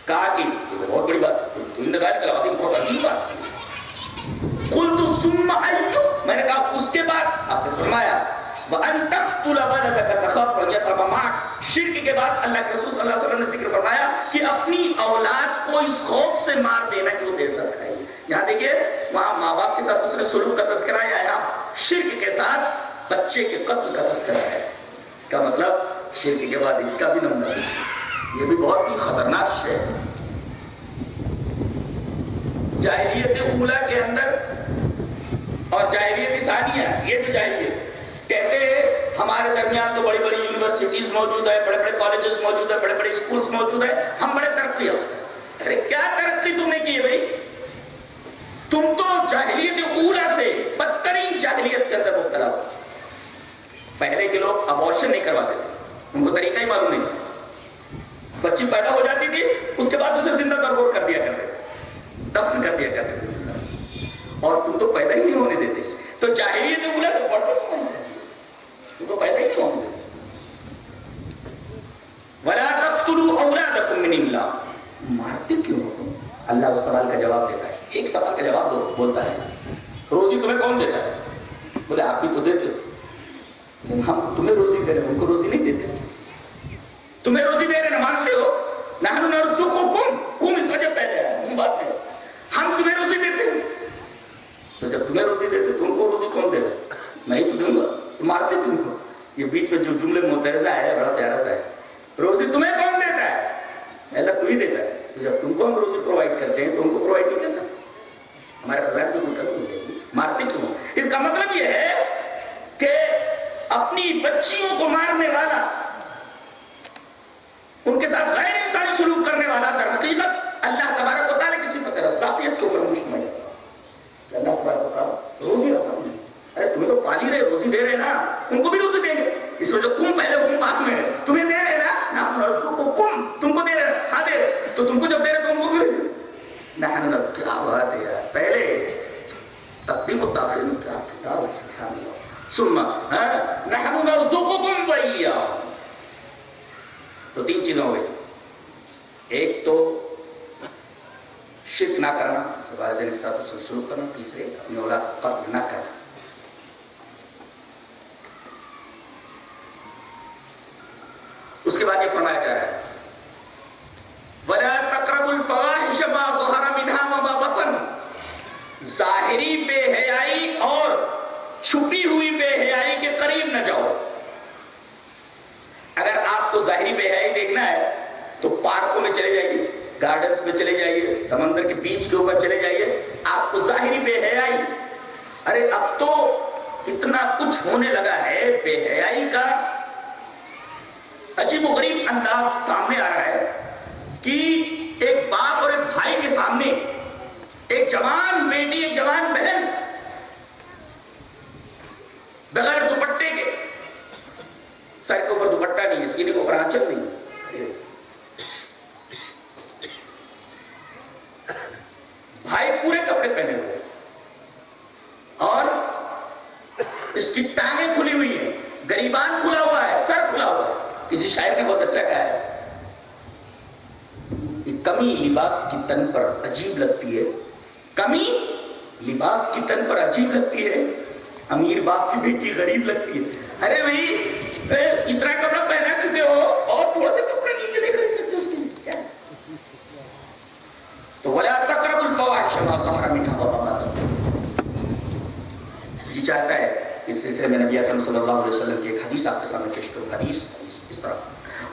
کہا کہ یہ بہت بڑی بات ہے، ان ذالک العظیم، بہت عظیم بات ہے. قلت ثم أي؟ میں نے کہا اس کے بعد. آپ نے فرمایا وَأَن تَقْتُلَ وَلَدَكَ تَخَافُ أَن يَطْعَمَ مَعَكَ. شرک کے بعد اللہ کے رسول صلی اللہ علیہ وسلم نے ذکر فرمایا کہ اپنی اولاد کو اس خوف سے مار دینا کہ وہ دیر تک کھائے. یہاں دیکھیے وہاں ماں باپ کے ساتھ اس نے سلوک کا تذکرہ ہے، یہاں شرک کے ساتھ بچے کے قتل کا تذکرہ ہے. اس کا مطلب شرک کے بعد اس کا بھی نمبر ہے. یہ بھی بہت ہی خطرناک شے ہے. جاہلیت اولا کے اندر اور جاہلیت ثانیہ، یہ جو جاہلیت کہتے ہیں ہمارے درمیان تو بڑی بڑی یونیورسٹیز موجود ہے، بڑے بڑے کالجز موجود ہے، بڑے بڑے اسکولز موجود ہے، ہم بڑے ترقی ہوتے ہیں. ارے کیا ترقی تم نے کی ہے بھائی؟ تم تو جاہلیت اولا سے بدترین جاہلیت کے اندر مبتلا ہو. پہلے کے لوگ ابورشن نہیں کرواتے تھے، ان کو طریقہ ہی معلوم نہیں تھا. بچی پیدا ہو جاتی تھی، اس کے بعد اسے زندہ درگور کر دیا کرتے تھے، دفن کر دیا کرتے تھے. اور تم تو پیدا ہی نہیں ہونے دیتے. تو جاہلیت اولا سے پڑھتے تم تو پیدا ہی نہیں ہونے دیتے. وَلَا تَقْتُلُوا أَوْلَادَكُمْ مِنْ إِمْلَاقٍ. مارتے کیوں ہو تم؟ اللہ اس سوال کا جواب دیتا ہے. ایک سوال کا جواب بولتا ہے روزی تمہیں کون دیتا ہے؟ بولے آپ ہی تو دیتے ہو. ہم تمہیں روزی دے رہے ہیں، ان کو روزی نہیں دیتے. تمہیں روزی دے رہے ہیں، مانتے ہو؟ نحن نرزقکم. کم اس وجہ پہلے ہے بات ہے، ہم تمہیں روزی دیتے ہیں. تو جب تمہیں روزی دیتے تم کو روزی کون دے رہا ہے؟ میں ہی تو دوں گا. مارتے تم کو. یہ بیچ میں جو جملے معترضہ ہے بڑا پیارا سا ہے. روزی تمہیں کون دیتا ہے؟ اللہ تو ہی دیتا ہے. جب تم کو ہم روزی پرووائڈ کرتے ہیں تو ان کو پرووائڈ نہیں کر سکتے. ہمارے خزانے کو مطلب ہو جائے گی. مارتے کیوں؟ اس کا مطلب یہ ہے کہ اپنی بچیوں کو مارنے والا، ان کے ساتھ غیر انسانی سلوک کرنے والا در حقیقت اللہ تبارک و تعالیٰ کی صفت رزاقیت کے اوپر مشتمل ہے. اللہ تبارک و تعالیٰ روزی رسم ہے. ارے تمہیں تو پالی رہے، روزی دے رہے نا، ان کو بھی روزی دیں گے. اس وجہ تم پہلے حکم بعد میں تمہیں دے رہے نا، تم کو دے رہے. ہاں دے رہے تو تم کو جب دے رہے تم کو بھی نہ. کیا بات ہے یار، پہلے تقدیم و تاخیر میں کیا کتاب سبحان اللہ. ثم نحن نرزقکم وإياهم. تو تین چیزیں ہو گئی. ایک تو شرک نہ کرنا، والدین کے ساتھ اس سے سلوک کرنا. تیسرے اپنی اولاد کو قتل نہ کرنا. اس کے بعد یہ فرمایا جا رہا ہے وَلَا تَقْرَبُوا الْفَوَاحِشَ مَا ظَهَرَ مِنْهَا وَمَا بَطَنَ. ظاہری بے حیائی اور چھپی ہوئی بے حیائی کے قریب نہ جاؤ. اگر آپ کو ظاہری بے حیائی دیکھنا ہے تو پارکوں میں چلے جائیے، گارڈنز میں چلے جائیے، سمندر کے بیچ کے اوپر چلے جائیے. آپ کو ظاہری بے حیائی، ارے اب تو اتنا کچھ ہونے لگا ہے بے حیائی کا عجیب و غریب انداز سامنے آ رہا ہے کہ ایک باپ اور ایک بھائی کے سامنے ایک جوان بیٹی، ایک جوان بہن بغیر دوپٹے کے، سر کے اوپر دوپٹہ نہیں ہے، سینے کے اوپر آنچل نہیں ہے، بھائی پورے کپڑے پہنے ہوئے اور اس کی ٹانگیں کھلی ہوئی ہیں، گریبان کھلا ہوا ہے، سر کھلا ہوا ہے. کسی شاعر نے بہت اچھا کہا ہے کہ کمی لباس کی تن پر عجیب لگتی ہے، کمی لباس کی تن پر عجیب لگتی ہے، امیر باپ کی بیٹی غریب لگتی ہے. ارے بھائی اتنا کپڑا پہنا چکے ہو اور تھوڑا سا کپڑا نیچے نہیں خرید سکتے اس کے لیے کیا؟ تو وَلَا تَقْرَبُوا الْفَوَاحِشَ مَا ظَهَرَ مِنْهَا وَمَا بَطَنَ. جی چاہتا ہے اس سلسلے میں نبی اکرم صلی اللہ علیہ وسلم کی ایک حدیث آپ کے سامنے پیش کروں. حدیث اس طرح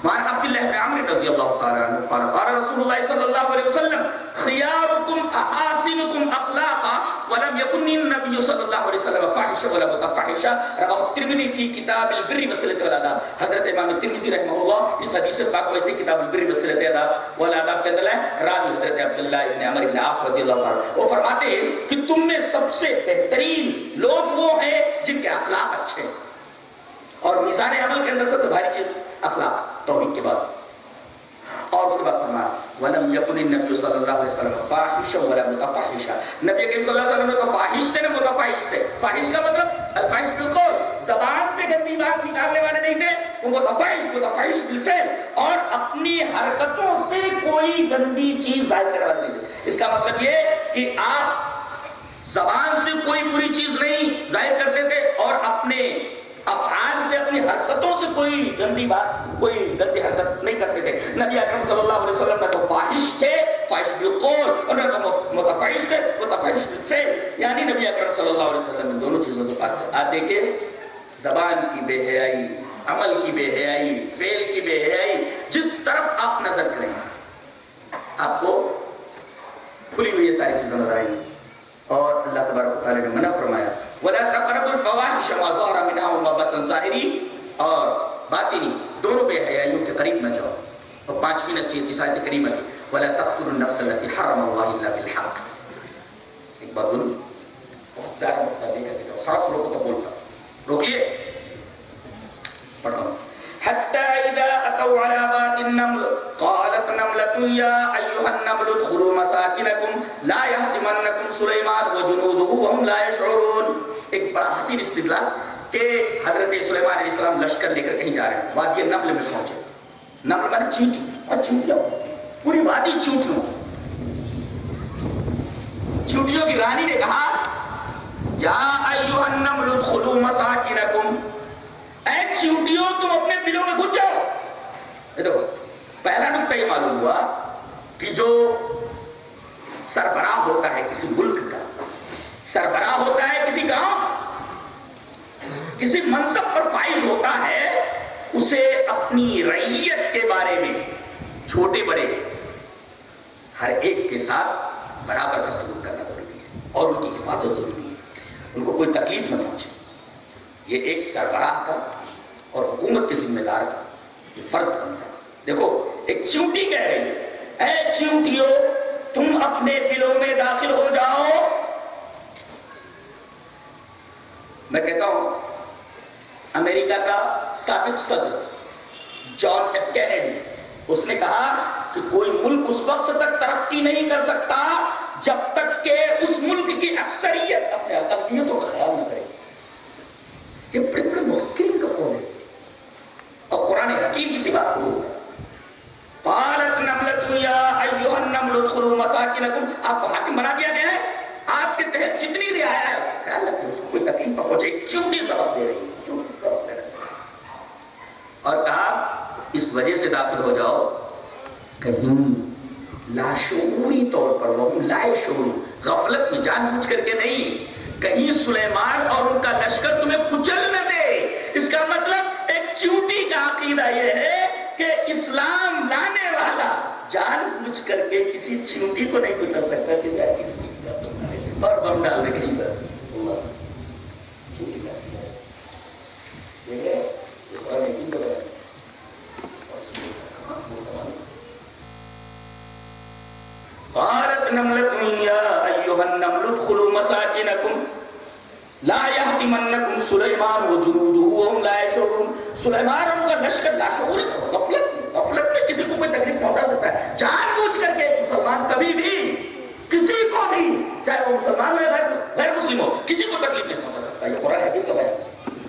وعن عبد الله بن عمرو رضي الله تعالى عنه قال قال رسول الله صلى الله عليه وسلم خياركم احاسنكم اخلاقا ولم يكن النبي صلى الله عليه وسلم فاحشا ولا متفحشا. رواه الترمذي في كتاب البر والصلة والآداب. حضرت امام الترمذی رحمہ اللہ اس حدیث پاک کو ایسے کتاب البر والصلة والآداب والآداب کے اندر ہے راوی حضرت عبداللہ ابن عمرو بن عاص رضی اللہ عنہ. وہ فرماتے ہیں کہ تم میں سب سے بہترین لوگ وہ ہیں جن کے اخلاق اچھے ہیں. اور میزان عمل کے اندر سب سے بھاری چیز اخلاق، توحید کے بعد. اور اس کے بعد فرمایا وَلَمْ يَكُنِ النَّبِيُّ صلی اللہ علیہ وسلم فَاحِشًا وَلَا مُتَفَحِشًا. نبی کریم صلی اللہ علیہ وسلم کو فاحش تھے نہ متفحش تھے. فاحش کا مطلب الفاحش بالقول، زبان سے گندی بات نکالنے والے نہیں تھے. وہ متفحش بالفعل، اور اپنی حرکتوں سے کوئی گندی چیز ظاہر کرنے والے نہیں تھے. اس کا مطلب یہ کہ آپ زبان سے کوئی بری چیز نہیں ظاہر کرتے تھے اور اپنے افعال سے، اپنی حرکتوں سے کوئی گندی بات، کوئی گندی حرکت نہیں کرتے تھے. نبی اکرم صلی اللہ علیہ وسلم تو فاحش تھے، فاحش بالقول، اور متفحش تھے، متفحش بالفعل. یعنی نبی اکرم صلی اللہ علیہ وسلم نے دونوں چیزوں سے پاک. آپ دیکھیں زبان کی بے حیائی، عمل کی بے حیائی، فعل کی بے حیائی، جس طرف آپ نظر کریں آپ کو کھلی ہوئی یہ ساری چیزیں نظر آئیں گی. اور اللہ تبارک و تعالیٰ نے منع فرمایا وَلَا تَقْرَبُوا الْفَوَاحِشَ مَا ظَهَرَ مِنْهَا وَمَا بَطَنَ. ظاہری اور باطنی دونوں بے حیائیوں کے قریب نہ جاؤ. اور پانچویں نصیحت اس آیت کریمہ کی وَلَا تَقْتُلُوا النَّفْسَ الَّتِي حَرَّمَ اللَّهُ إِلَّا بِالْحَقِّ. ایک بات بولوں، بہت پیارا مسئلہ دے کر کے سارا سلوک تو بولتا روکیے پڑھتا ہوں. حتى إذا أتوا على واد النمل قالت نملة يا أيها النمل ادخلوا مساكنكم لا يهتمنكم سليمان وجنوده وهم لا يشعرون. ایک بڑا حسین استدلال کہ حضرت سلیمان علیہ السلام لشکر لے کر کہیں جا رہے ہیں، وادی نمل میں پہنچے. نمل مانے چینٹی، اور چینٹیاں پوری وادی چینٹیوں، چینٹیوں کی رانی نے کہا یا ایھا النمل ادخلوا مساکنکم، اے چیونٹیوں تم اپنے دلوں میں گھس جاؤ. دیکھو پہلا نقطہ یہ معلوم ہوا کہ جو سربراہ ہوتا ہے کسی ملک کا، سربراہ ہوتا ہے کسی گاؤں، کسی منصب پر فائز ہوتا ہے، اسے اپنی رعیت کے بارے میں چھوٹے بڑے ہر ایک کے ساتھ برابر کا سلوک کرنا ضروری ہے اور ان کی حفاظت ضروری ہے، ان کو کوئی تکلیف نہ پہنچے. یہ ایک سربراہ کا اور حکومت کے ذمہ دار کا یہ فرض بنتا ہے. دیکھو ایک چیونٹی کہہ رہی ہے اے چیونٹیوں تم اپنے دلوں میں داخل ہو جاؤ. میں کہتا ہوں امریکہ کا سابق صدر جان ایف کینیڈی، اس نے کہا کہ کوئی ملک اس وقت تک ترقی نہیں کر سکتا جب تک کہ اس ملک کی اکثریت اپنے اقلیتوں کا خیال نہ کرے. یہ بڑے بڑے مفکرین کا قول ہے اور قرآن حکیم اسی بات کو بولتا ہے. قالت نملۃ یا ایھا النمل ادخلوا مساکنکم، آپ کو حاکم بنا دیا گیا ہے، آپ کے تحت جتنی رعایا ہے خیال رکھیں اس کو کوئی تکلیف نہ پہنچے. چیونٹی سبب دے رہی ہے، چیونٹی سبب دے رہی ہے. اور کہا اس وجہ سے داخل ہو جاؤ کہیں لاشعوری طور پر، وہ لا شعور، غفلت میں جان بوجھ کر کے نہیں، کہیں سلیمان اور ان کا لشکر تمہیں کچل نہ دے. اس کا مطلب ایک چیونٹی کا عقیدہ یہ ہے کہ اسلام لانے والا جان بوجھ کر کے کسی چیونٹی کو نہیں کچل سکتا، چاہے اور بم ڈال دے کہیں پر. چیونٹی کا قالت نملة يا أيها النمل ادخلوا مساكنكم لا يهتمنكم سليمان وجنوده وهم لا يشعرون. سلیمان اور ان کا لشکر لاشعوری غفلت میں کسی کو کوئی تکلیف پہنچا سکتا ہے. جان بوجھ کر کے مسلمان کبھی بھی کسی کو بھی، چاہے وہ مسلمان ہو یا غیر مسلم ہو، کسی کو تکلیف نہیں پہنچا سکتا. یہ قرآن حکیم کا بیان.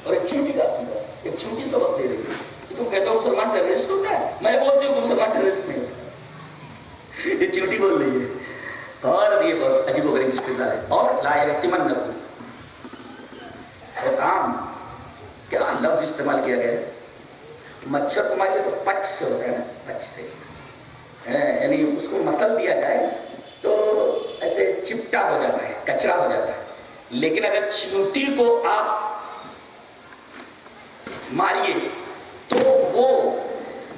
اور ایک چیونٹی کا عقیدہ، ایک چیونٹی سبق دے رہی ہے. تم کہتا ہو مسلمان ٹیررسٹ ہوتا ہے، میں بولتی ہوں کہ مسلمان ٹیررسٹ نہیں ہوتا. یہ چیونٹی بول رہی ہے. اور یہ بہت عجیب و غریب استدلال ہے. اور لا یہتمنکم، حتام کیا لفظ استعمال کیا گیا ہے؟ مچھر کو مارے تو پچ سے ہوتا ہے نا، پچ سے، یعنی اس کو مسل دیا جائے تو ایسے چپٹا ہو جاتا ہے، کچرا ہو جاتا ہے. لیکن اگر چیونٹی کو آپ ماریے تو وہ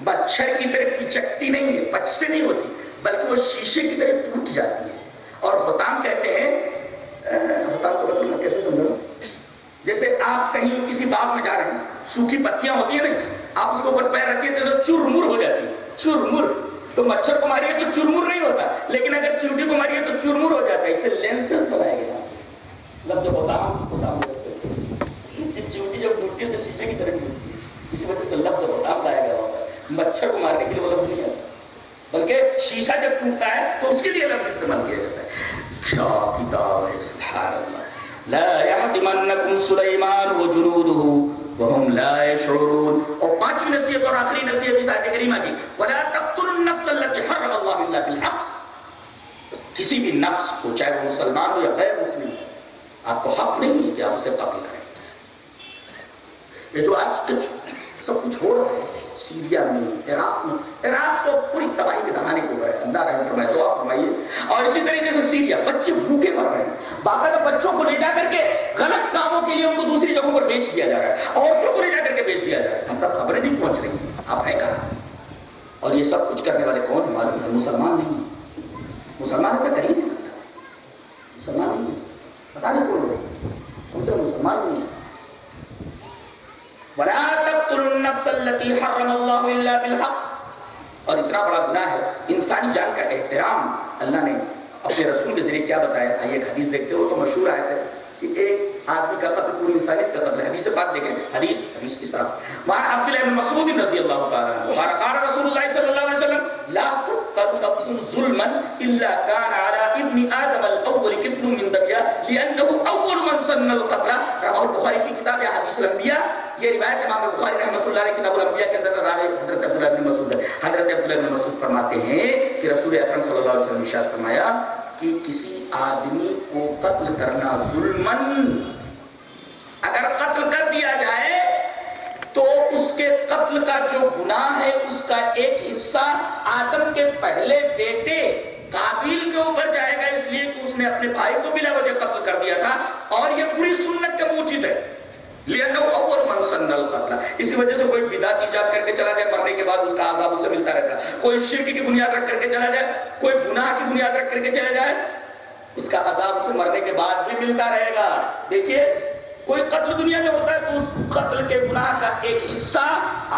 مچھر کی طرح پچکتی نہیں ہے، پچ سے نہیں ہوتی، بلکہ وہ شیشے کی طرح ٹوٹ جاتی ہے. اور حتام کہتے ہیں، حتام کو بتاؤں کیسے سمجھو، جیسے آپ کہیں کسی باغ میں جا رہے ہیں، سوکھی پتیاں ہوتی ہیں نا، آپ اس کے اوپر پیر رکھیے تو چرمر ہو جاتی ہے، چرمر. تو مچھر کو ماریے تو چرمر نہیں ہوتا، لیکن اگر چیونٹی کو ماریے تو چرمر ہو جاتا ہے. اسے لینسز بنائے گئے لفظ حتام. چیونٹی جب ٹوٹتی ہے تو شیشے کی طرح ٹوٹتی ہے، اسی وجہ سے لفظ حتام لایا گیا ہوتا ہے. مچھر کو مارنے کے لیے وہ لفظ نہیں آتا، بلکہ شیشہ جب ٹوٹتا ہے تو اس کے لیے لفظ استعمال کیا جاتا ہے. کیا کتاب ہے، سبحان اللہ. لا يهتمنكم سليمان وجنوده وهم لا يشعرون. اور پانچویں نصیحت اور آخری نصیحت اس آیت کریمہ کی، ولا تقتلوا النفس التي حرم الله الا بالحق. کسی بھی نفس کو، چاہے وہ مسلمان ہو یا غیر مسلم، آپ کو حق نہیں ہے کہ آپ اسے قتل کریں. یہ جو آج سب کچھ ہو رہا ہے سیریا میں، عراق کو پوری تباہی کے دہانے کو گئے. اللہ رحم فرمائے، دعا فرمائیے. اور اسی طریقے سے سیریا، بچے بھوکے مر رہے ہیں، باقاعدہ بچوں کو لے جا کر کے غلط کاموں کے لیے ان کو دوسری جگہوں پر بیچ دیا جا رہا ہے، عورتوں کو لے جا کر کے بیچ دیا جا رہا ہے. ہم تک خبریں نہیں پہنچ رہی، آپ ہیں کہاں؟ اور یہ سب کچھ کرنے والے کون ہیں معلوم ہے؟ مسلمان نہیں. مسلمان ایسا کر ہی نہیں سکتا، مسلمان نہیں ہو سکتا. پتا نہیں کون ہے، ہم سے مسلمان نہیں ہے. وَلَا تَقْتُلُوا النَّفْسَ الَّتِي حَرَّمَ اللَّهُ إِلَّا بِالْحَقِّ. اور اتنا بڑا گناہ ہے، انسانی جان کا احترام اللہ نے اپنے رسول کے ذریعے کیا بتایا؟ آئیے ایک حدیث دیکھتے ہو تو مشہور آیت ہے کہ ایک آدمی کا قتل پوری انسانیت کا قتل ہے. حدیث پاک دیکھیں, حدیث اس طرح وہاں عبداللہ بن مسعود رضی اللہ تعالیٰ عنہ قال رسول اللہ صلی اللہ علیہ وسلم لا تقتل نفس ظلما الا كان على ابن آدم الاول كفل من دمها لانه اول من سن القتل. رواه البخاری فی کتاب احادیث الانبیاء. یہ روایت امام بخاری رحمۃ اللہ علیہ کتاب الانبیاء کے اندر راوی حضرت عبداللہ بن مسعود ہے. حضرت عبداللہ بن مسعود فرماتے ہیں کہ رسول اکرم صلی اللہ علیہ وسلم نے ارشاد فرمایا کہ کسی آدمی کو قتل کرنا ظلمن, اگر قتل کر دیا جائے تو اس کے قتل کا جو گناہ ہے اس کا ایک حصہ آدم کے پہلے بیٹے قابیل کے اوپر جائے گا, اس لیے کہ اس نے اپنے بھائی کو بلا وجہ قتل کر دیا تھا, اور یہ پوری سنت کے موجب ہے. لِأَنَّهُ أَوَّلُ مَنْ سَنَّ الْقَتْلَ. اسی وجہ سے کوئی بدعت ایجاد کر کے چلا جائے, مرنے کے بعد اس کا عذاب اسے ملتا رہتا ہے. کوئی شرک کی بنیاد رکھ کر کے چلا جائے, کوئی گناہ کی بنیاد رکھ کر کے چلا جائے, اس کا عذاب اسے مرنے کے بعد بھی ملتا رہے گا. دیکھیے کوئی قتل دنیا میں ہوتا ہے تو اس قتل کے گناہ کا ایک حصہ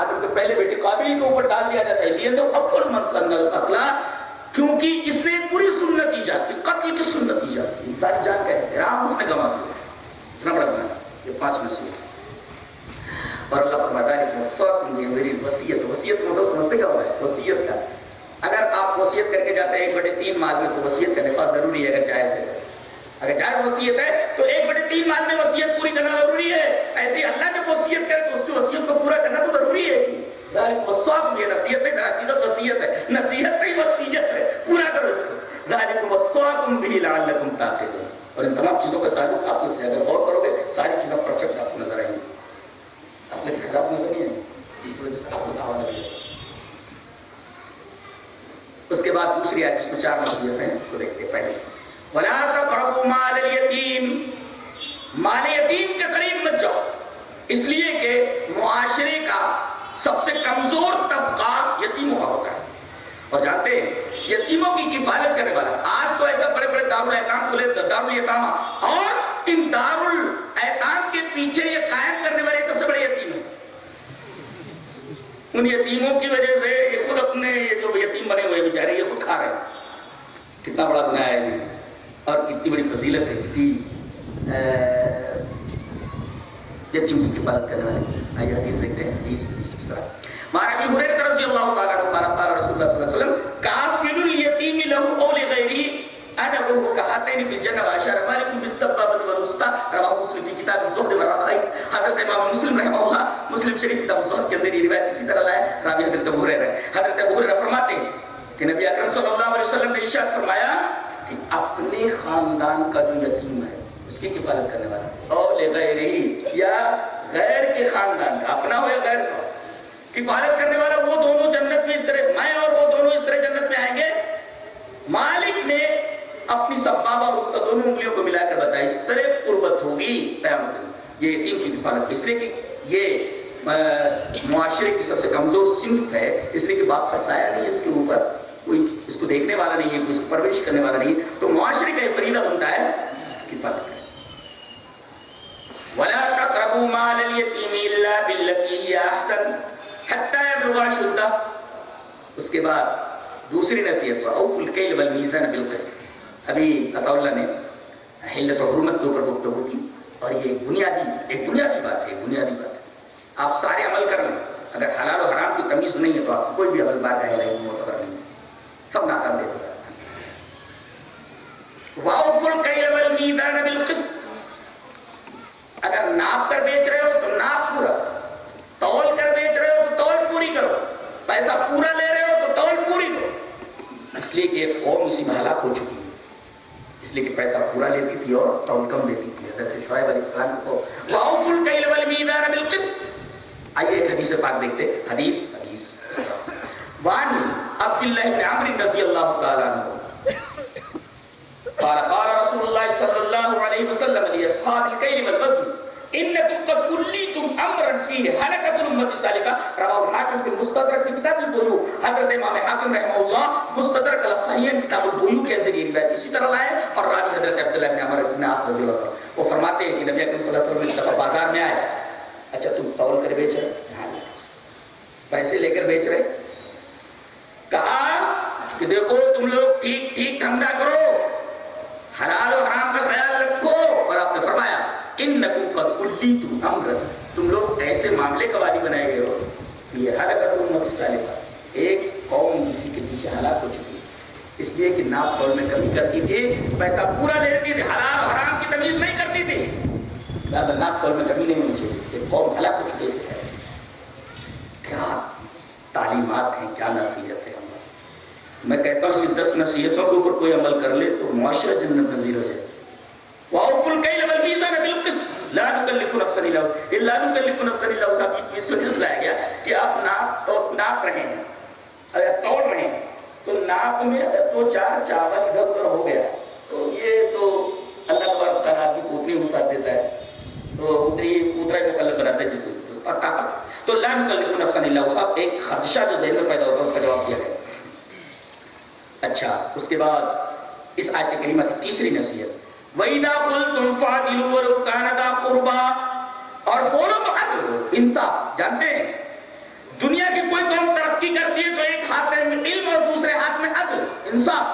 آدم کے پہلے بیٹے قابیل کے اوپر ڈال دیا جاتا ہے. لِأَنَّهُ أَوَّلُ مَنْ سَنَّ الْقَتْلَ, کیونکہ اس نے پوری سنت ایجاد کی, قتل کی سنت ایجاد کی. انسانی جان کا احترام اس نے گنوا دیا. اتنا بڑا گناہ. یہ 5 نصیحت. اور اللہ فرماتا ہے کہ وصیت میری وصیت, وصیت مطلب سمجھتے کیا ہوا ہے؟ وصیت کا اگر آپ وصیت کر کے جاتے ہیں 1/3 مال میں تو وصیت کا نفاذ ضروری ہے اگر جائز ہے. اگر جائز وصیت ہے تو 1/3 مال میں وصیت پوری کرنا ضروری ہے. ایسے ہی اللہ جب وصیت کرے تو اس کی وصیت کو پورا کرنا تو ضروری ہے. وصیت یہ نصیحت ہے, حقیقت وصیت ہے, نصیحت نہیں وصیت ہے, پورا کرو اس کو. ذالکم وصاکم بہ لعلکم تعقلون. اور ان تمام چیزوں کا تعلق آپ سے اگر غور کرو گے ساری چیزیں پرفیکٹ آپ کو نظر آئیں گی, آپ کے خراب نظر نہیں آئیں گی. اس وجہ سے آپ کو دعویٰ لگے. اس کے بعد دوسری آیت جس میں 4 نصیحت ہیں اس کو دیکھتے ہیں. پہلے وَلَا تَقْرَبُوا مَالَ الْيَتِيمِ, مال یتیم کے قریب مت جاؤ, اس لیے کہ معاشرے کا سب سے کمزور طبقہ یتیموں کا ہوتا ہے. اور جانتے ہیں یتیموں کی کفالت کرنے والا, آج تو ایسا بڑے بڑے دارالایتام کھلے, دارالیتامہ, اور ان دارالایتام کے پیچھے یہ قائم کرنے والے سب سے بڑے یتیم ہیں. ان یتیموں کی وجہ سے یہ خود اپنے یہ جو یتیم بنے ہوئے بیچارے یہ خود کھا رہے ہیں. کتنا بڑا گناہ ہے اور کتنی بڑی فضیلت ہے کسی یتیم کی کفالت کرنے والے. آئیے حدیث دیکھتے ہیں. حدیث اس طرح مار ابی ہریرہ رضی اللہ تعالی عنہ قال رسول اللہ صلی اللہ علیہ وسلم کافل الیتیم له او لغیره ادبه کہاتین فی الجنہ واشار مالک بالسبابۃ والوسطى. رواه مسلم فی کتاب الزہد والرقائق. حضرت امام مسلم رحمہ اللہ مسلم شریف کتاب الزہد کے اندر یہ روایت اسی طرح لایا. راوی حضرت ابو ہریرہ. حضرت ابو ہریرہ فرماتے ہیں کہ نبی اکرم صلی اللہ علیہ وسلم نے ارشاد فرمایا کہ اپنے خاندان کا جو یتیم ہے اس کی کفالت کرنے والا, او لغیره یا غیر کے خاندان کا, اپنا ہو یا غیر کا, کفالت کرنے والا, وہ دونوں جنت میں اس طرح, میں اور وہ دونوں اس طرح جنت میں آئیں گے. مالک نے اپنی سبابہ اور اس کا دونوں انگلیوں کو ملا کر بتایا اس طرح قربت ہوگی قیامت میں. یہ یتیم کی کفالت اس لیے کہ یہ معاشرے کی سب سے کمزور صنف ہے, اس لیے کہ باپ کا سایہ نہیں ہے اس کے اوپر, کوئی اس کو دیکھنے والا نہیں ہے, کوئی اس کو پرورش کرنے والا نہیں ہے, تو معاشرے کا یہ فریضہ بنتا ہے اس کی کفالت کرے. وَلَا تَقْرَبُوا مَالَ الْيَتِيمِ إِلَّا بِالَّتِي هِيَ أَحْسَنُ حَتَّى يَبْلُغَ أَشُدَّهُ. اس کے بعد دوسری نصیحت وَأَوْفُوا الْكَيْلَ وَالْمِيزَانَ بِالْقِسْطِ. ابھی عطا اللہ نے حلت و حرمت کے اوپر گفتگو کی, اور یہ ایک بنیادی بات ہے. آپ سارے عمل کر لیں, اگر حلال و حرام کی تمیز نہیں ہے تو آپ کوئی بھی عمل بات ہے معتبر نہیں, سب ناکام دے دے. وَأَوْفُوا الْكَيْلَ وَالْمِيزَانَ بِالْقِسْطِ. اگر ناپ کر بیچ رہے ہو تو ناپ پورا, تول کر بیچ رہے ہو تو تول پوری کرو, پیسہ پورا لے رہے ہو تو تول پوری دو. اس لیے کہ ایک قوم اسی میں ہلاک ہو چکی ہے, اس لیے کہ پیسہ پورا لیتی تھی اور تول کم دیتی تھی. حضرت شعیب علیہ السلام کو وَأَوْفُوا الْكَيْلَ وَالْمِيزَانَ بِالْقِسْطِ. آئیے ایک حدیث پاک دیکھتے. حدیث وعن عبد اللہ بن عمرو رضی اللہ تعالی عنہ قال قال رسول اللہ صلی اللہ علیہ وسلم لاصحاب الكيل والوزن انکم قد کلیتم امرا فیہ حلقۃ الامۃ السالفہ. رواه الحاکم فی المستدرک فی کتاب البیوع. حضرت امام حاکم رحمہ اللہ مستدرک الصحیح کتاب البیوع کے اندر یہ روایت اسی طرح لائے, اور راوی حضرت عبداللہ بن عمرو بن عاص رضی اللہ عنہ. وہ فرماتے ہیں کہ نبی اکرم صلی اللہ علیہ وسلم ایک دفعہ بازار میں آئے. اچھا تم تول کر بیچ رہے, پیسے لے کر بیچ رہے, کہا کہ دیکھو تم لوگ ٹھیک ٹھیک دھندا کرو, اُوتِیتُم امرا، تم لوگ ایسے معاملے کا والی بنائے گئے ہو کہ یہ ہلاکت امت الصالحہ، ایک قوم کسی کے پیچھے ہلاک ہو چکی ہے اس لیے کہ ناپ تول میں کمی کرتی تھی، پیسہ پورا لے لیتی تھی، حلال حرام کی تمیز نہیں کرتی تھی، زیادہ ناپ تول میں کمی نہیں ہونی چاہیے، ایک قوم ہلاک ہو چکی ہے۔ کیا تعلیمات ہیں، کیا نصیحت ہے۔ میں کہتا ہوں اسی 10 نصیحتوں کے اوپر کوئی عمل کر لے تو معاشرہ جنت نظیر ہو جائے۔ وَأَوْفُوا الْكَيْلَ وَالْمِيزَانَ بِالْقِسْطِ لَا نُكَلِّفُ نَفْسًا إِلَّا وُسْعَهَا، لَا نُكَلِّفُ نَفْسًا إِلَّا وُسْعَهَا بیچ میں اس وجہ سے لایا گیا کہ آپ ناپ رہے ہیں، اگر توڑ رہے ہیں تو ناپ میں اگر 2-4 چاول ادھر ادھر ہو گیا تو یہ تو اللہ تبارک تعالیٰ آدمی کو اتنی وسعت دیتا ہے تو اتنی مکلف بناتا ہے جس کو اور طاقت، تو لا نکلف نفسا الا وسعها، ایک خدشہ جو ذہن میں پیدا ہوتا ہے اس کا جواب دیا گیا۔ اچھا، اس کے بعد اس آیت کریمہ کی تیسری نصیحت، وَإِذَا قُلْتُمْ فَعْدِلُوا وَلَوْ كَانَ ذَا قُرْبَىٰ، اور بولو تو عدل انصاف۔ جانتے ہیں دنیا کی کوئی قوم ترقی کرتی ہے تو ایک ہاتھ میں علم اور دوسرے ہاتھ میں عدل انصاف،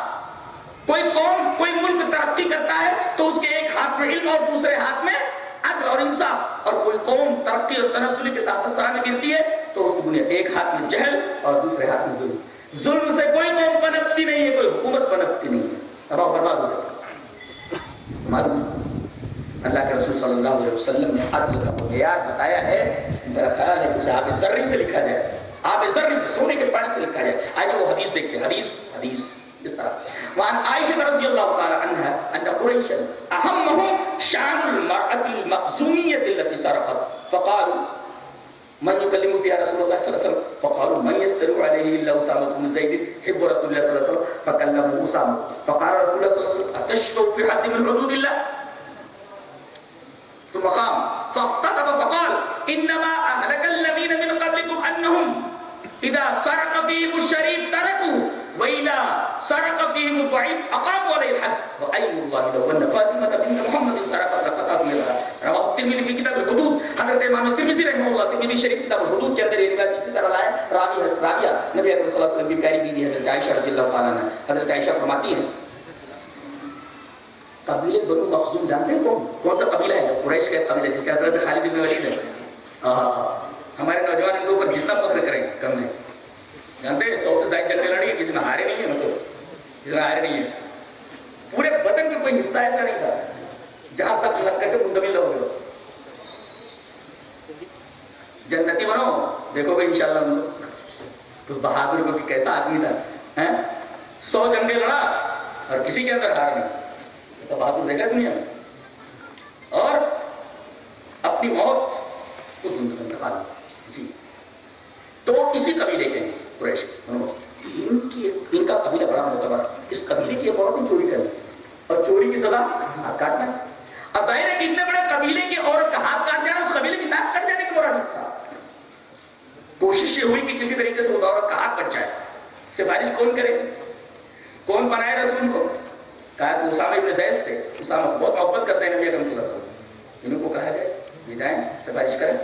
کوئی قوم کوئی ملک ترقی کرتا ہے تو اس کے ایک ہاتھ میں علم اور دوسرے ہاتھ میں عدل اور انصاف، اور کوئی قوم ترقی اور تنزلی کے تحت سرا میں گرتی ہے تو اس کی بنیاد ایک ہاتھ میں جہل اور دوسرے ہاتھ میں ظلم۔ ظلم سے کوئی قوم پنپتی نہیں ہے، کوئی حکومت پنپتی نہیں ہے، تباہ و برباد ہو جاتی ہے۔ معلوم اللہ کے رسول صلی اللہ علیہ وسلم نے عدل کا معیار بتایا ہے، میرا خیال ہے کہ اسے آب زرعی سے لکھا جائے، آب زرعی سے، سونے کے پانی سے لکھا جائے۔ آئیے وہ حدیث دیکھتے ہیں، حدیث اس طرح، وعن عائشہ رضی اللہ تعالی عنہا ان قریشا اہمهم شان المرأة المخزومیة التي سرقت فقالوا من يكلم فيها رسول الله صلى الله عليه وسلم فقالوا من يستر عليه الا اسامة بن زيد حب رسول الله صلى الله عليه وسلم فكلموا اسامة فقال رسول الله صلى الله عليه وسلم اتشفوا في حد من حدود الله ثم قام فاقتطب فقال انما اهلك الذين من قبلكم انهم اذا سرق فيهم الشريف تركوه واذا سرق فيهم الضعيف اقاموا عليه الحد وايم الله لو ان فاطمه بنت محمد سرقت لقطعت يدها رواه الترمذي في كتاب الحدود۔ حضرت امام ترمذی رحمہ اللہ ترمذی شریف کتاب الحدود کے اندر یہ روایت اسی طرح لائے، راویہ نبی اکرم صلی اللہ علیہ وسلم کی پیاری بیوی حضرت عائشہ رضی اللہ تعالیٰ عنہ، حضرت عائشہ فرماتی ہیں قبیلے بنو مخزوم جانتے ہیں کون سا قبیلہ ہے؟ قریش کا قبیلہ جس کا حضرت خالد بن ولید ہے۔ ہمارے نوجوان ان کے اوپر جتنا فخر کریں کم نہیں، جانتے ہیں 100 سے زائد جنگیں لڑی کسی میں ہارے نہیں ہیں، مطلب کسی میں ہارے نہیں ہیں، پورے بدن میں کوئی حصہ ایسا نہیں تھا جہاں سب لگ کر کے منتقل ہو گئے۔ جنتی بنو، دیکھو گے انشاءاللہ ہم لوگ اس بہادر کو کہ کیسا آدمی تھا، 100 جنگیں لڑا اور کسی کے اندر ہار نہیں، ایسا بہادر دیکھا دنیا میں، اور اپنی موت کو زندگی میں نکالا۔ جی تو اسی قبیلے کے قریش ان کا قبیلہ بڑا معتبر، اس قبیلے کی ایک عورت نے چوری کری اور چوری کی سزا کاٹنا ہے۔ اب ظاہر ہے کہ اتنے بڑے قبیلے کی عورت کا ہاتھ کاٹ جانا اس قبیلے کی ناک کٹ جانے کے مرادف تھا۔ کوشش یہ ہوئی کہ کسی طریقے سے اس عورت کا ہاتھ بچ جائے۔ سفارش کون کرے، کون بنائے رسول کو؟ کہا کہ اسامہ ابن زید سے، اسامہ سے بہت محبت کرتے ہیں نبی اکرم صلی اللہ علیہ وسلم، ان کو کہا جائے یہ جائیں سفارش کریں۔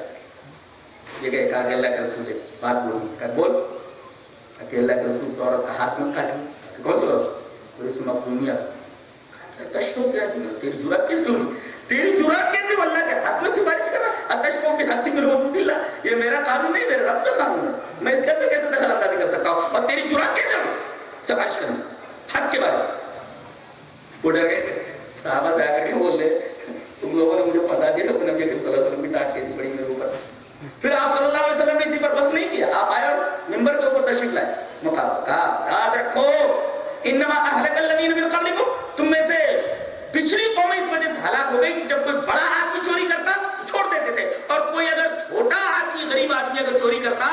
یہ کہ کہا کہ اللہ کے رسول سے بات بولوں، کہا بول کہ اللہ کے رسول سے عورت کا ہاتھ مت کاٹیں۔ کون سی عورت؟ کوئی اسم مخزومیہ۔ تشفو فی حد، تیری جرأت کیسے ہوئی؟ تیری جرأت کیسے اللہ کے حق میں سفارش کرنا؟ تشفو فی حد من حدود اللہ، یہ میرا قانون نہیں، میرے رب کا قانون ہے، میں اس کے اندر کیسے دخل اندازی کر سکتا ہوں؟ اور تیری جرأت کیسے ہوئی سفارش کرنے حق کے بارے میں؟ وہ ڈر گئے، صحابہ سے آ کر کے بول رہے تم لوگوں نے مجھے بتا دیا تو نبی کریم صلی اللہ علیہ وسلم کی ڈانٹ کیسی پڑی میرے اوپر۔ پھر آپ صلی اللہ علیہ وسلم نے اسی پر بس نہیں کیا، آپ آئے اور منبر کے اوپر تشریف لائے، مقابلہ کہا یاد رکھو انما اہلک الذین من قبلکم، تم میں سے پچھلی قومیں اس وجہ سے ہلاک ہو گئی کہ جب کوئی بڑا آدمی چوری کرتا چھوڑ دیتے تھے، اور کوئی اگر چھوٹا آدمی غریب آدمی اگر چوری کرتا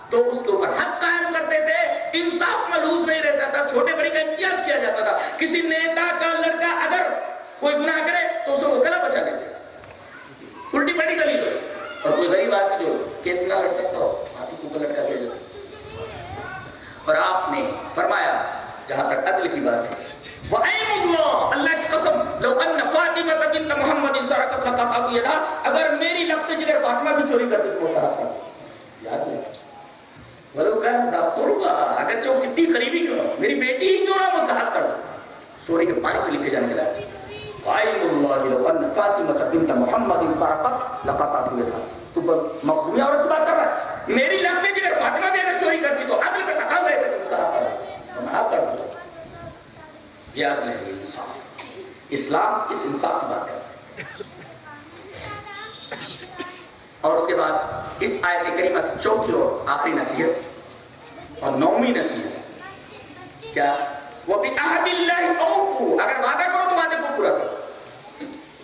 تو اس کے اوپر حق قائم کرتے تھے، انصاف ملحوظ نہیں رہتا تھا، چھوٹے بڑے کا امتیاز کیا جاتا تھا۔ کسی نیتا کا لڑکا اگر کوئی گناہ کرے تو اسے وہ گلا بچا دیتے، الٹی پلٹی دلیل ہو، اور کوئی غریب آدمی جو کیس نہ لڑ سکتا ہو پھانسی کو لٹکا دیا جاتا۔ اور آپ نے فرمایا جہاں تک عدل کی بات ہے، وَأَيْمُ اللَّهِ، اللہ کی قسم، لو ان فاطمہ بنت محمد سرقت لقطعت یدها، اگر میری لفظ جگر فاطمہ بھی چوری کرتی تو وہ سرقت کرتی، یاد رکھ ولو کان ذا قربا، اگرچہ وہ کتنی قریبی کیوں نہ، میری بیٹی ہی کیوں نہ، اس کا حق کر دو۔ سونے کے پانی سے لکھے جانے کے لائق وَأَيْمُ اللَّهِ لَوْ أَنَّ فَاطِمَةَ بِنْتَ مُحَمَّدٍ سَرَقَتْ لَقَطَعْتُ يَدَهَا. تو مخزومی عورت کی بات کر رہا ہے. میری لگتے کہ اگر فاطمہ بھی اگر چوری کرتی تو عدل کا تقاضا ہے کہ اس کا حق ہے. تو میں کر دوں. یاد رہے انصاف. اسلام اس انصاف کی بات کرتا ہے. اور اس کے بعد اس آیت کریمہ کی چوتھی اور آخری نصیحت اور نویں نصیحت کیا؟ وَبِعَهْدِ اللَّهِ أَوْفُوا. اگر وعدہ کرو تو وعدے کو پورا کرو.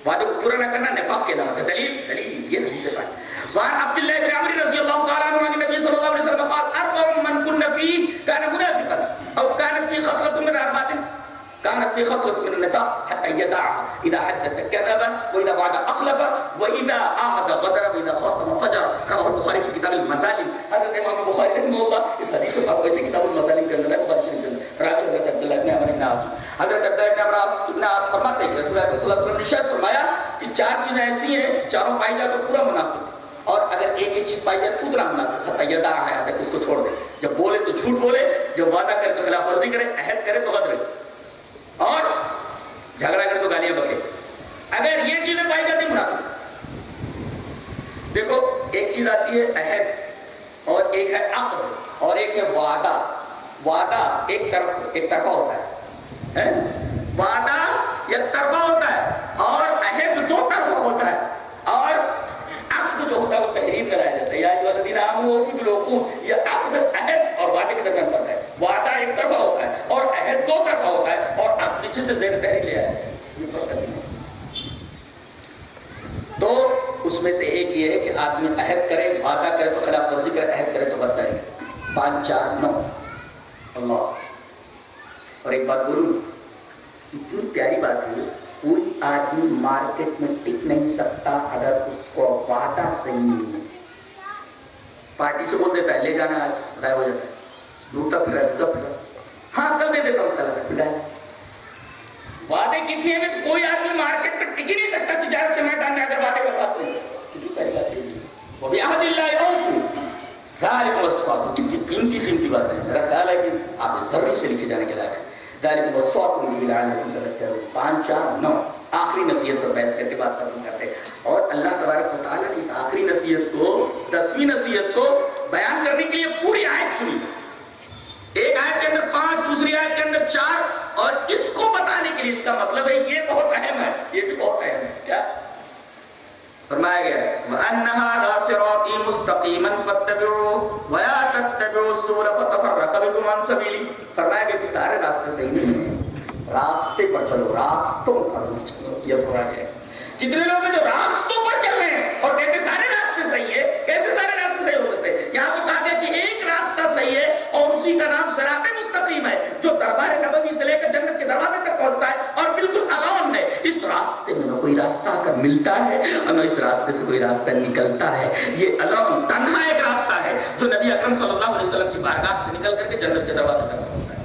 وعدے کو پورا نہ کرنا نفاق کے علامت ہے. دلیل یہ حدیث سے بات. وعن عبد الله بن عمرو رضی اللہ تعالی عنہ عن النبي صلی اللہ علیہ وسلم قال أربع من كن فيه كان منافقا أو كانت فيه خصلة من أربعة كانت في خصلة من النفاق حتى يدعها إذا حدث كذب وإذا وعد أخلف وإذا عاهد غدر وإذا خاصم فجر. رواه البخاري في كتاب المظالم. حضرت امام البخاری رحمہ اللہ اس حدیث کو ایسے کتاب المظالم کے اندر ہے بخاری شریف کے اندر. راوی حضرت عبداللہ بن عمرو بن عاص. حضرت عبداللہ بن عاص فرماتے ہیں کہ رسول اللہ صلی اللہ علیہ وسلم نے ارشاد فرمایا کہ چار چیزیں ایسی ہیں چاروں پائی جائے تو پورا منافق اور اگر ایک ایک چیز پائی جائے تو اتنا منافق. حتی یدعها ہے اس کو چھوڑ دے. جب بولے تو جھوٹ بولے, جب وعدہ کرے تو خلاف ورزی کرے, عہد کرے تو غدر اور جھگڑا کرے تو گالیاں بکے. اگر یہ چیزیں پائی جاتی منافق. دیکھو ایک چیز آتی ہے عہد اور ایک ہے عقد اور ایک ہے وعدہ. وعدہ ایک طرفہ ہوتا ہے, وعدہ یک طرفہ ہوتا ہے اور عہد دو طرفہ ہوتا ہے اور عقد جو ہوتا ہے وہ تحریر کرایا جاتا ہے. یا جو الذین آمنوا اوفوا بالعقود, یہ عقد عہد اور وعدے کے درمیان فرق ہے. وعدہ ایک طرفہ ہوتا ہے اور عہد دو طرفہ ہوتا ہے اور عقد پیچھے سے زیر تحریر لے آیا ہے. یہ فرق ہے. تو اس میں سے ایک یہ ہے کہ آدمی عہد کرے, وعدہ کرے تو خلاف ورزی کرے, عہد کرے تو بدتر ہے. 5 4 9 اللہ. اور ایک بات بولوں, اتنی پیاری بات ہے, کوئی آدمی مارکیٹ میں ٹک نہیں سکتا اگر اس کو وعدہ صحیح نہیں ہے. پارٹی سے بول دیتا ہے لے جانا آج, غائب ہو جاتا ہے, لوٹا پھرا, ہاں کل دے دیتا ہوں, کل وعدے کتنے ہیں تو کوئی آدمی مارکیٹ میں ٹک ہی نہیں سکتا تجارت کے میدان میں اگر وعدے کا پاس نہیں ہے. کتنی پیاری بات ہے. وہ بھی عہد اللہ اوفوا ذالکم الصادق. کتنی قیمتی بات ہے. میرا خیال ہے کہ آپ ضروری سے لکھے جانے کے لائق ہے. ذالکم الصادق لعلکم تذکرون. 5 4 9 آخری نصیحت پر بحث کر کے بات ختم کرتے ہیں. اور اللہ تبارک و تعالیٰ نے اس آخری نصیحت کو, 10ویں نصیحت کو بیان کرنے کے لیے پوری آیت چنی. ایک آیت کے اندر 5, دوسری آیت کے اندر 4, اور اس کو بتانے کے لیے اس کا مطلب ہے یہ بہت اہم ہے, یہ بھی بہت اہم ہے. کیا فرمایا گیا ہے؟ وَأَنَّ هَذَا صِرَاطِي مُسْتَقِيمًا فَاتَّبِعُوهُ وَلَا تَتَّبِعُوا السُّبُلَ فَتَفَرَّقَ بِكُمْ عَنْ سَبِيلِهِ. فرمایا گیا کہ سارے راستے صحیح نہیں ہیں, راستے پر چلو, راستوں پر چلو. یہ فرمایا گیا ہے. کتنے لوگ ہیں جو راستوں پر چل رہے ہیں اور کہتے ہیں سارے راستے صحیح ہے. کیسے سارے راستے صحیح ہو سکتے ہیں؟ یہاں تو کہا گیا کہ ایک راستہ صحیح ہے اور اسی کا نام صراط مستقیم ہے, جو دربار نبوی سے لے کر جنت کے دروازے تک پہنچتا ہے اور بالکل الون ہے. اس راستے میں نہ کوئی راستہ آ کر ملتا ہے اور نہ اس راستے سے کوئی راستہ نکلتا ہے. یہ الون تنہا ایک راستہ ہے جو نبی اکرم صلی اللہ علیہ وسلم کی بارگاہ سے نکل کر کے جنت کے دروازے تک پہنچتا ہے.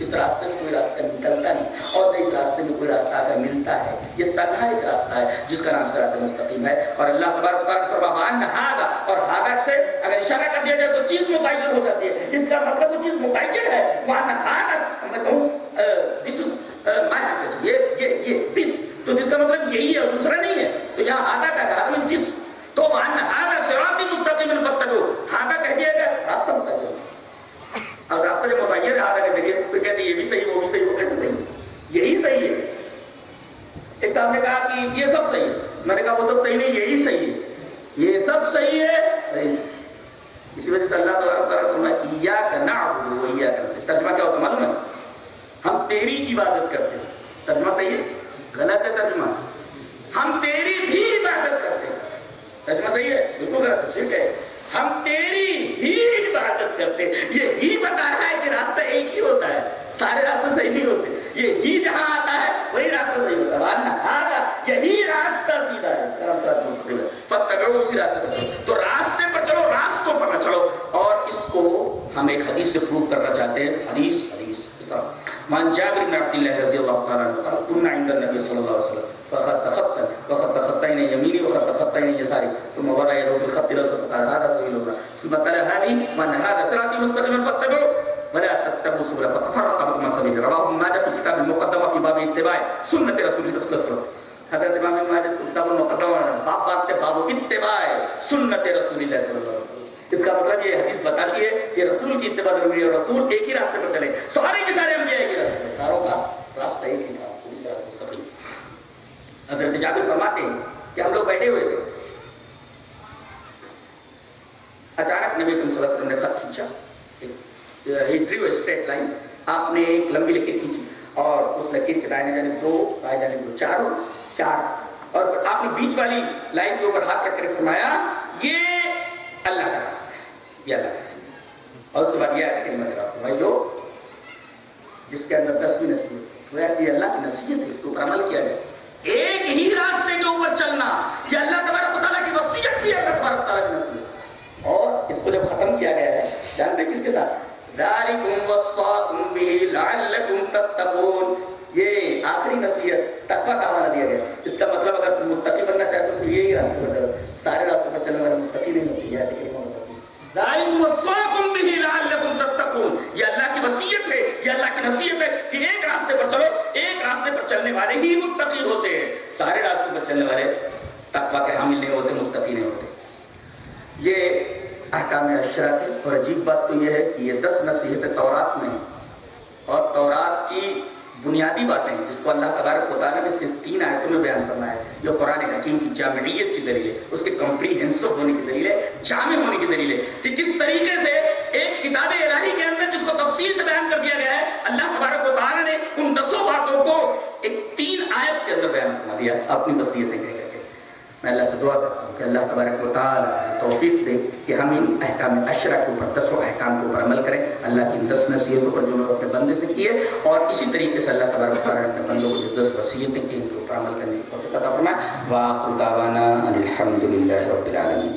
اس راستے سے کوئی راستہ نکلتا نہیں اور نہ اس راستے میں کوئی راستہ آ کر ملتا ہے. یہ تنہا ایک راستہ ہے جس کا نام صراط مستقیم ہے. اور اللہ تبارک و تعالیٰ فرمایا ہاذا, اور ہاذا سے اگر اشارہ کر دیا جائے تو چیز متعین ہو جاتی ہے. اس کا مطلب وہ چیز متعین ہے. وہاں ہاذا میں کہوں دس از مائی, یہ دس, تو جس کا مطلب یہی ہے, دوسرا نہیں ہے. تو یہاں ہاذا کا کہا میں جس, تو وہاں ہاذا صراط مستقیم فاتبعوہ, ہاذا کہہ دیا گیا راستہ متعین. اب راستہ جو متعین ہے آدھا کے ذریعے پھر کہتے ہیں یہ بھی صحیح وہ بھی صحیح, وہ کیسے صحیح ہے؟ یہی صحیح ہے. ایک صاحب نے کہا کہ یہ سب صحیح ہے. میں نے کہا وہ سب صحیح نہیں, یہی صحیح ہے. یہ سب صحیح ہے. اسی وجہ سے اللہ تبارک و تعالیٰ ایاک نعبد و ایاک نستعین. ترجمہ کیا ہوتا ہے معلوم ہے؟ ہم تیری عبادت کرتے ہیں. ترجمہ صحیح ہے؟ غلط ہے ترجمہ. ہم تیری بھی عبادت کرتے ہیں. ترجمہ صحیح ہے؟ بالکل غلط ہے, شرک ہے. ہم تیری ہی عبادت کرتے ہیں. یہ ہی بتا رہا ہے کہ راستہ ایک ہی ہوتا ہے, سارے راستے صحیح نہیں ہوتے. یہ ہی جہاں آتا ہے وہی راستہ صحیح ہوتا ہے. ورنہ آگا یہی راستہ سیدھا ہے. فتبعوہ, اسی راستے پر چلو. تو راستے پر چلو, راستوں پر نہ چلو. اور اس کو ہم ایک حدیث سے پروف کرنا چاہتے ہیں. حدیث اس طرح مان جابر بن عبد اللہ رضی اللہ تعالیٰ عنہ قال كنا عند النبي صلی اللہ علیہ وسلم فخط خطين يميني وخط خطين يساري ثم وضع يده في الخط الأسود فقال هذا سبيل الله ثم قال هذه وأن هذا صراطي مستقيما فاتبعوه ولا تتبعوا السبل فتفرق بكم عن سبيله رواه ابن ماجہ في کتاب المقدمہ في باب اتباع سنت رسول اللہ صلی اللہ علیہ وسلم. حضرت امام ابن ماجہ کو کتاب المقدمہ باب باندھتے باب اتباع سنت رسول اللہ صلی اللہ علیہ وسلم. اس کا مطلب یہ حدیث بتاتی ہے کہ رسول کی اتباع ضروری ہے اور رسول ایک ہی راستے پر چلے. سارے کے سارے انبیاء ایک ہی راستے پر، ساروں کا راستہ ایک ہی تھا، پوری صراط مستقیم. حضرت جابر فرماتے ہیں کہ ہم لوگ بیٹھے ہوئے تھے، اچانک نبی صلی اللہ علیہ وسلم نے خط کھینچا. He drew a straight line. آپ نے ایک لمبی لکیر کھینچی اور اس لکیر کے دائیں جانب 2 بائیں جانب 2 4 اور پھر آپ نے بیچ والی لائن کے اوپر ہاتھ رکھ کر فرمایا یہ اللہ کا راستہ ہے، یہ اللہ کا راستہ ہے. اور اس کے بعد یہ آیت کریمہ تلاوت فرمائی جو جس کے اندر 10ویں نصیحت گویا کہ اللہ کی نصیحت ہے، اس کے اوپر عمل کیا جائے. ایک ہی راستے کے اوپر چلنا یہ اللہ تبارک و تعالیٰ کی وصیت بھی ہے، اللہ تبارک و تعالیٰ کی نصیحت. اور اس کو جب ختم کیا گیا ہے جانتے کس کے ساتھ؟ ذالکم وصاکم بہ لعلکم تتقون. یہ آخری نصیحت تقویٰ کا حوالہ دیا گیا. اس کا مطلب اگر تم متقی بننا چاہتے ہو تو یہی راستے پر چلو، سارے راستے پر چلنے والے متقی نہیں ہوتی ہے. ذالکم وصاکم بہ لعلکم تتقون، یہ اللہ کی وصیت ہے، یہ اللہ کی نصیحت ہے کہ ایک راستے پر چلو. ایک راستے پر چلنے والے ہی متقی ہوتے ہیں، سارے راستے پر چلنے والے تقویٰ کے حامل نہیں ہوتے، متقی نہیں ہوتے. یہ احکام عشرہ تھے. اور عجیب بات تو یہ ہے کہ یہ 10 نصیحتیں تورات میں ہیں اور تورات کی بنیادی باتیں جس کو اللہ تبارک و تعالیٰ نے صرف 3 آیتوں میں بیان کرنا ہے. یہ قرآن حکیم کی جامعیت کی دلیل ہے، اس کے کمپریہنسو ہونے کی دلیل ہے، جامع ہونے کی دلیل ہے کہ کس طریقے سے ایک کتاب الہی کے اندر جس کو تفصیل سے بیان کر دیا گیا ہے، اللہ تبارک و تعالیٰ نے ان 10 باتوں کو ایک 3 آیت کے اندر بیان کروا دیا اپنی وصیتیں کہہ کر کے. میں اللہ سے دعا کرتا ہوں کہ اللہ تبارک و تعالیٰ توفیق دے کہ ہم ان احکام عشرہ کے اوپر 10 احکام کے اوپر عمل کریں، اللہ کی 10 نصیحتوں پر جو لوگ اپنے بندے سے کیے، اور اسی طریقے سے اللہ تبارک و تعالیٰ نے اپنے بندوں کو جو 10 وصیتیں کی ان کے اوپر عمل کرنے کی توفیق عطا فرمائے. وآخر دعوانا ان الحمد للہ رب العالمین.